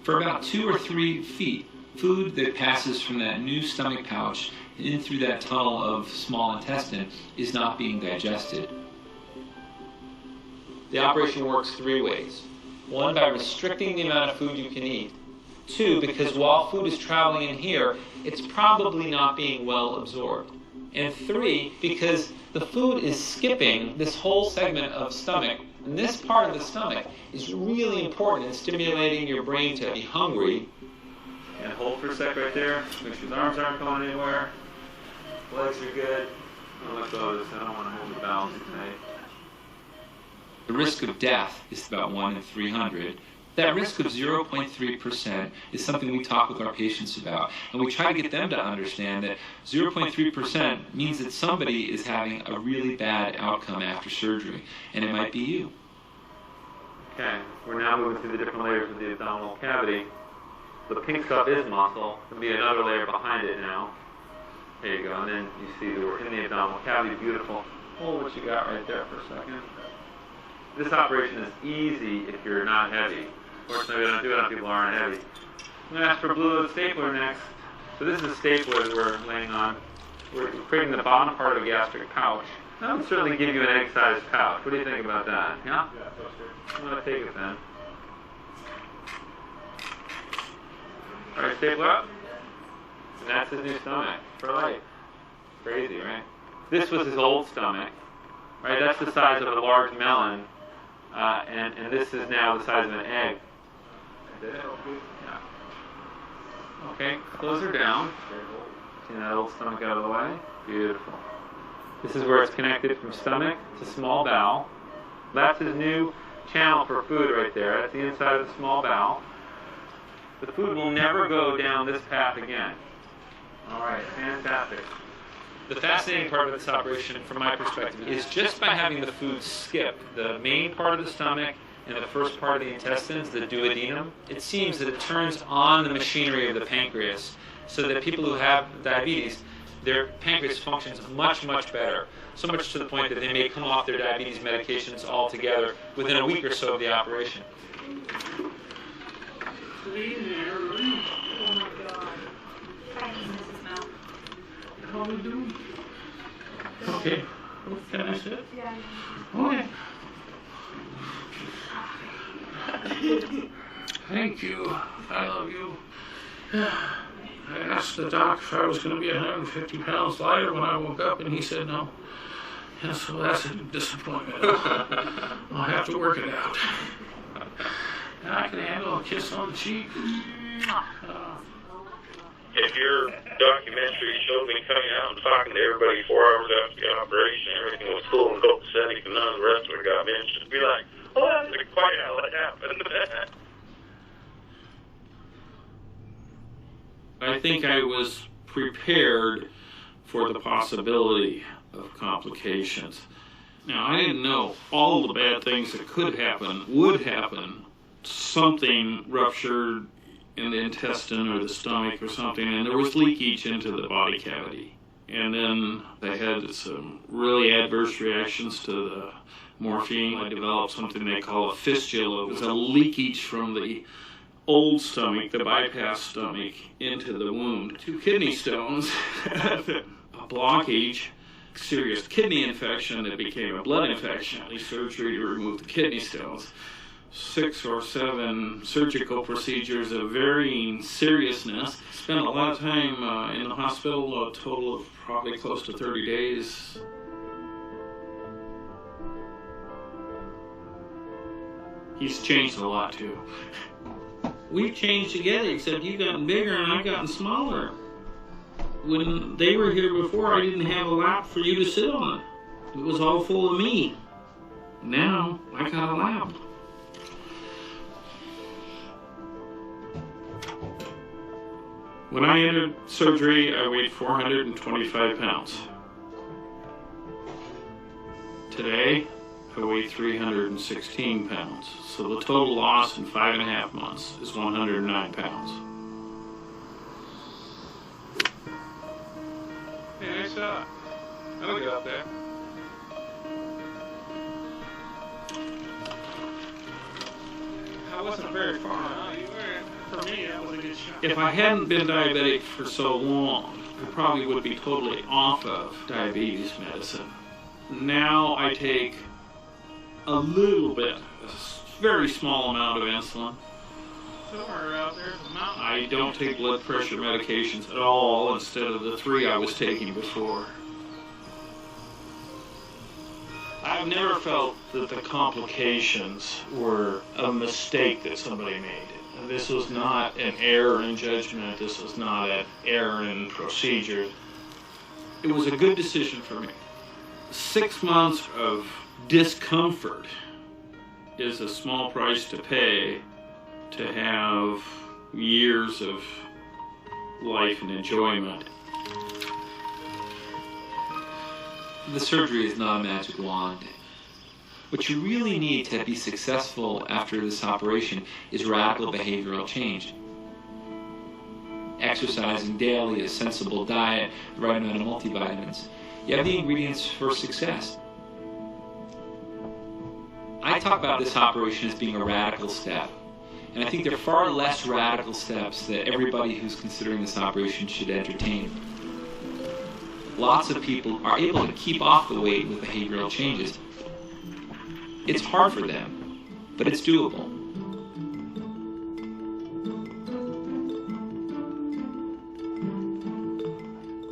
For about 2 or 3 feet, food that passes from that new stomach pouch in through that tunnel of small intestine is not being digested. The operation works 3 ways. 1, by restricting the amount of food you can eat. 2, because while food is traveling in here, it's probably not being well absorbed. And 3, because the food is skipping this whole segment of stomach. And this part of the stomach is really important in stimulating your brain to be hungry. And hold for a sec right there. Make sure the arms aren't going anywhere. Legs are good. I'll let go of this. I don't want to hold the bowels tonight. The risk of death is about 1 in 300. That risk of 0.3% is something we talk with our patients about. And we try to get them to understand that 0.3% means that somebody is having a really bad outcome after surgery. And it might be you. Okay, we're now moving through the different layers of the abdominal cavity. The pink stuff is muscle. There'll be another layer behind it now. There you go. And then you see that we're in the abdominal cavity. Beautiful. Hold what you got right there for a second. This operation is easy if you're not heavy. Fortunately, we don't do it on people who aren't heavy. I'm going to ask for a blue load stapler next. So this is a stapler that we're laying on. We're creating the bottom part of a gastric pouch. That would certainly give you an egg-sized pouch. What do you think about that? Yeah? I'm going to take it then. All right, stapler up. And that's his new stomach for life. Crazy, right? This was his old stomach. Right, that's the size of a large melon. And this is now the size of an egg. Yeah. Okay, close her down. See that old stomach out of the way? Beautiful. This is where it's connected from stomach to small bowel. That's his new channel for food right there. That's the inside of the small bowel. The food will never go down this path again. All right, fantastic. The fascinating part of this operation, from my perspective, is just by having the food skip the main part of the stomach and the first part of the intestines, the duodenum, it seems that it turns on the machinery of the pancreas so that people who have diabetes, their pancreas functions much, much better. So much to the point that they may come off their diabetes medications altogether within a week or so of the operation. Oh my God. How are we doing? Okay. Can I sit? Yeah. Okay. Thank you. I love you. I asked the doc if I was going to be 150 pounds lighter when I woke up, and he said no. And so that's a disappointment. I'll have to work it out. And I can handle a kiss on the cheek. If your documentary showed me coming out and talking to everybody 4 hours after the operation, everything was cool and copacetic, and none of the rest of it got mentioned, be like, oh, that's quite how it happened. I think I was prepared for the possibility of complications. Now, I didn't know all the bad things that could happen would happen. Something ruptured in the intestine or the stomach or something, and there was leakage into the body cavity. And then they had some really adverse reactions to the morphine. I developed something they call a fistula. It was a leakage from the old stomach, the bypass stomach, into the wound. 2 kidney stones, a blockage, serious kidney infection that became a blood infection. The surgery to remove the kidney stones. 6 or 7 surgical procedures of varying seriousness. Spent a lot of time in the hospital, a total of probably close to 30 days. He's changed a lot too. We've changed together, except you've gotten bigger and I've gotten smaller. When they were here before, I didn't have a lap for you to sit on. It was all full of me. Now, I got a lap. When I entered surgery, I weighed 425 pounds. Today, I weigh 316 pounds. So the total loss in 5.5 months is 109 pounds. Hey, nice shot. I'll get up there. I wasn't very far. No, you were. For me, that was a good shot. If I hadn't been diabetic for so long, I probably would be totally off of diabetes medicine. Now I take a little bit, a very small amount of insulin. Somewhere out there's a mountain. I don't take blood pressure medications at all instead of the 3 I was taking before. I've never felt that the complications were a mistake that somebody made. This was not an error in judgment. This was not an error in procedure. It was a good decision for me. 6 months of discomfort is a small price to pay to have years of life and enjoyment. The surgery is not a magic wand. What you really need to be successful after this operation is radical behavioral change. Exercising daily, a sensible diet, the right amount of multivitamins. You have the ingredients for success. I talk about this operation as being a radical step. And I think there are far less radical steps that everybody who's considering this operation should entertain. Lots of people are able to keep off the weight with behavioral changes. It's hard for them, but it's doable.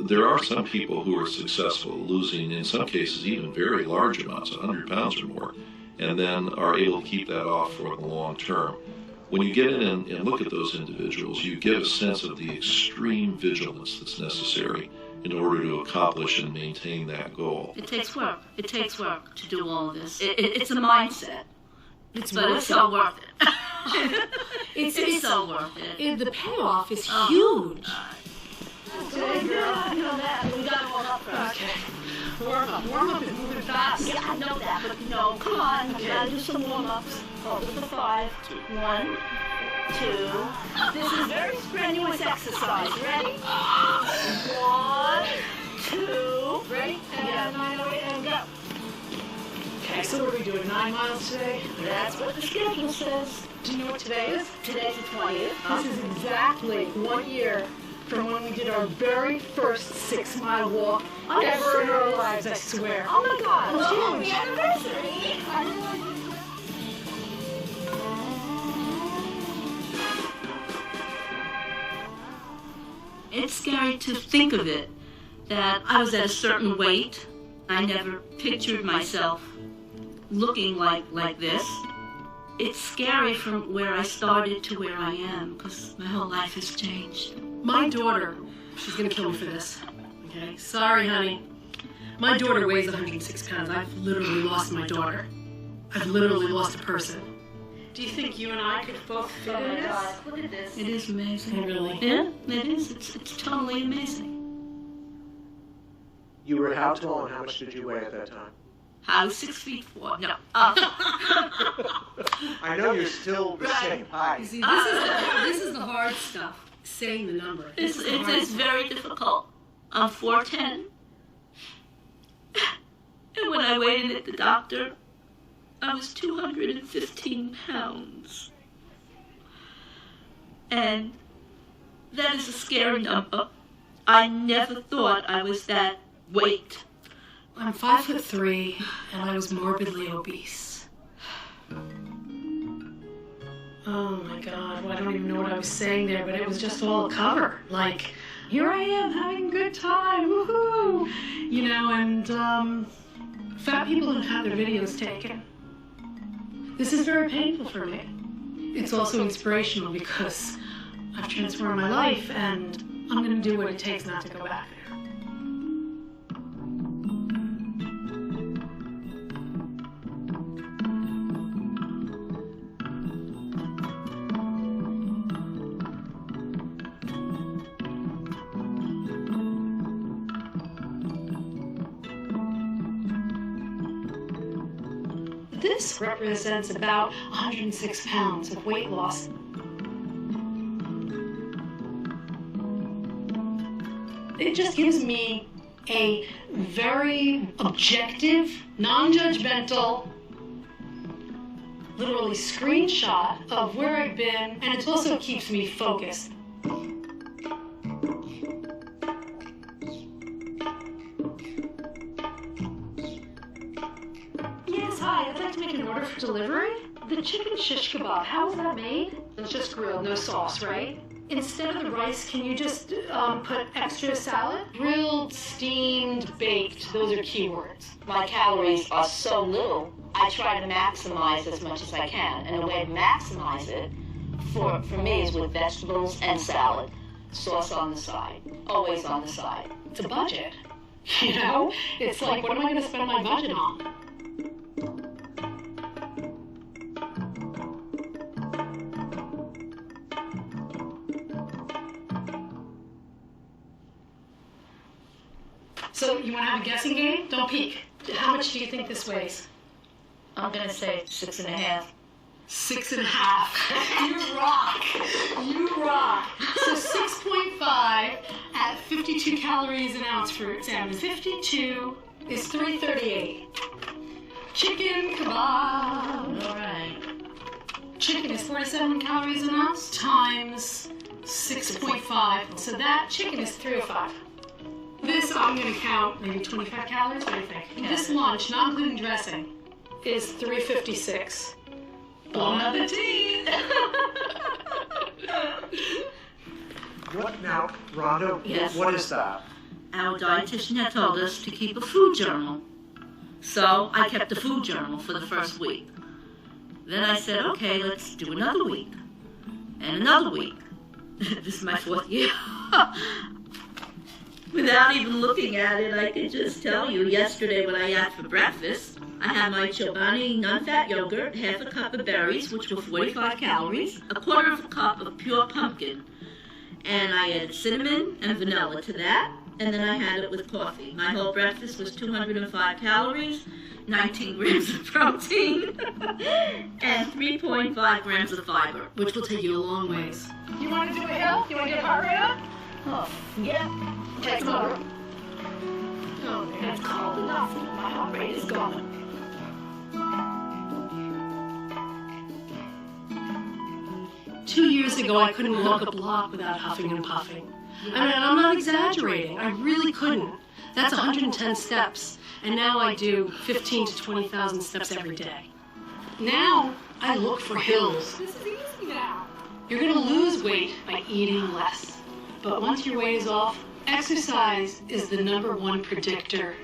There are some people who are successful losing, in some cases, even very large amounts, 100 pounds or more, and then are able to keep that off for the long term. When you get in and look at those individuals, you get a sense of the extreme vigilance that's necessary in order to accomplish and maintain that goal. It takes work. It takes work to do all of this. It's a mindset. It's so worth it. it's so worth it. The payoff is huge. Okay, girl, I know that. We gotta warm up first. Okay. Warm up is moving fast. Yeah, I know that, but come on. We gotta do some warm-ups. Hold it for 5. 1, 2. This is very strenuous exercise. Ready? 1, 2. Ready? And go. Okay, so what are we doing, 9 miles today? That's what the schedule says. Do you know what today is? Today's the 20th. This is exactly 1 year from when we did our very first 6-mile walk ever in our lives, I swear. Oh my God! Oh, the anniversary! It's scary to think of it, that I was at a certain weight. I never pictured myself looking like this. It's scary from where I started to where I am, because my whole life has changed. My daughter, she's gonna kill me for this. Okay, sorry, honey. My daughter weighs 106 pounds. I've literally lost my daughter. I've literally lost a person. Do you think you and I could both fit in this? Look at this. It is amazing. Really? Yeah, it is. It's totally amazing. You were how tall and how much did you weigh at that time? I was 6'4". No. I know you're still the same height. You see, this is the hard stuff. Saying the number. It's very difficult. I'm 4'10". And when I weighed in at the doctor, I was 215 pounds. And that is a scary number. I never thought I was that weight. I'm 5'3", and I was morbidly obese. Oh my God, well, I don't even know what I was saying there, but it was just all a cover. Like, here I am having a good time, woohoo! You know, and fat people have had their videos taken. This is very painful for me. It's also inspirational because I've transformed my life, and I'm gonna do what it takes not to go back there. this represents about 106 pounds of weight loss. It just gives me a very objective, non-judgmental, literally screenshot of where I've been, and it also keeps me focused. Yes, hi, I'd like to make an order for delivery. The chicken shish kebab, how is that made? It's just grilled, no sauce, right? Instead of the rice, can you just put extra salad? Grilled, steamed, baked, those are keywords. My calories are so little, I try to maximize as much as I can. And the way to maximize it, for me, is with vegetables and salad. Sauce on the side, always on the side. It's a budget, you know? It's like, what am I going to spend my budget on? So you want to have a guessing game? Don't peek. How much do you think this weighs? I'm going to say 6.5. 6.5. You rock. You rock. So 6.5 at 52 calories an ounce for salmon. 52 is 338. Chicken kebab. All right. Chicken is 47 calories an ounce times 6.5. So that chicken is 305. This, I'm going to count maybe 25 calories. What do you think? Yeah. This lunch, not including dressing, is 356. Bon appetit! What now, Rhonda? Yes. What is that? Our dietitian had told us to keep a food journal. So I kept a food journal for the first week. Then I said, okay, let's do another week. And another week. This is my 4th year. Without even looking at it, I could just tell you, yesterday when I had for breakfast, I had my Chobani non-fat yogurt, half a cup of berries, which were 45 calories, a quarter of a cup of pure pumpkin, and I added cinnamon and vanilla to that, and then I had it with coffee. My whole breakfast was 205 calories, 19 grams of protein, and 3.5 grams of fiber. Which will take you a long ways. You want to do a hill? You want to get heart rate up? Oh, yeah. Take a motor. Oh, that's cold enough. My heart rate is gone. Two years ago, I couldn't walk a block without huffing and puffing. I mean, I'm not exaggerating. I really couldn't. That's 110 steps. And now I do 15 to 20,000 steps every day. Now, I look for hills. This is easy now. You're going to lose weight by eating less. But once your weight is off, exercise is the #1 predictor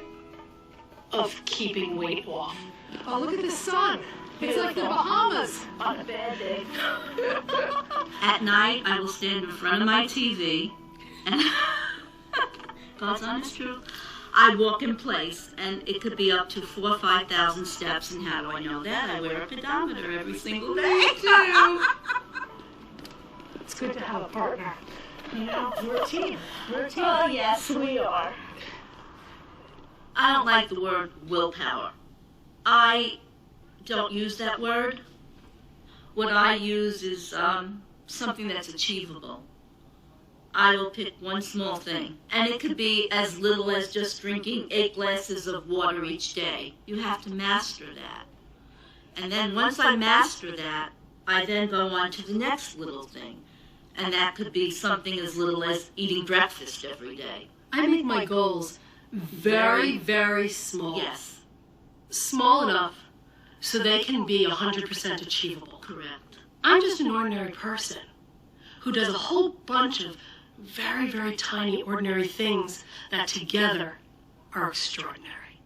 of keeping weight off. Oh, look at the sun. It's like the Bahamas. On a bad day. At night, I will stand in front of my TV, and God's honest truth, I walk in place, and it could be up to 4,000 or 5,000 steps. And how do I know that? I wear a pedometer every single day, too. It's good to have a partner. You know, we're a team. We're a team. Oh, yes, we are. I don't like the word willpower. I don't use that word. What I use is something that's achievable. I will pick one small thing, and it could be as little as just drinking 8 glasses of water each day. You have to master that. And then once I master that, I then go on to the next little thing. And that could be something as little as eating breakfast every day. I make my goals very, very small. Yes. Small enough so they can be 100% achievable. Correct. I'm just an ordinary person who does a whole bunch of very, very tiny, ordinary things that together are extraordinary.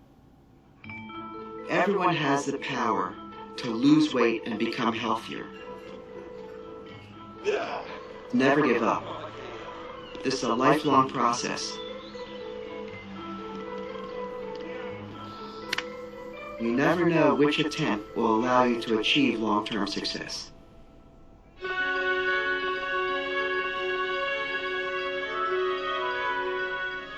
Everyone has the power to lose weight and become healthier. Never give up. This is a lifelong process. You never know which attempt will allow you to achieve long-term success.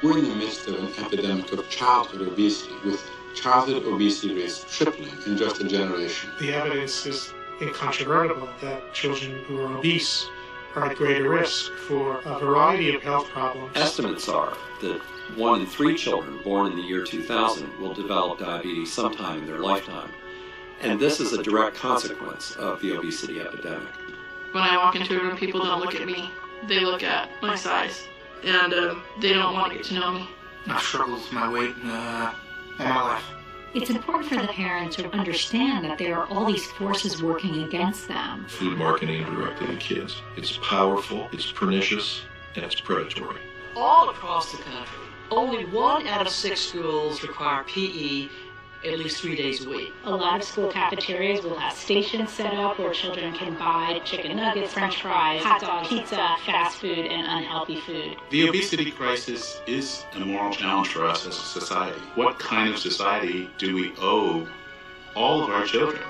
We're in the midst of an epidemic of childhood obesity with childhood obesity rates tripling in just a generation. The evidence is incontrovertible that children who are obese are at greater risk for a variety of health problems. Estimates are that 1 in 3 children born in the year 2000 will develop diabetes sometime in their lifetime. And this is a direct consequence of the obesity epidemic. When I walk into a room, people don't look at me. They look at my size, and they don't want to get to know me. I've struggled with my weight all my life. It's important for the parent to understand that there are all these forces working against them. Food marketing directed at kids. It's powerful, it's pernicious, and it's predatory. All across the country, only 1 out of 6 schools require PE at least 3 days a week. A lot of school cafeterias will have stations set up where children can buy chicken nuggets, french fries, hot dogs, pizza, fast food, and unhealthy food. The obesity crisis is a moral challenge for us as a society. What kind of society do we owe all of our children?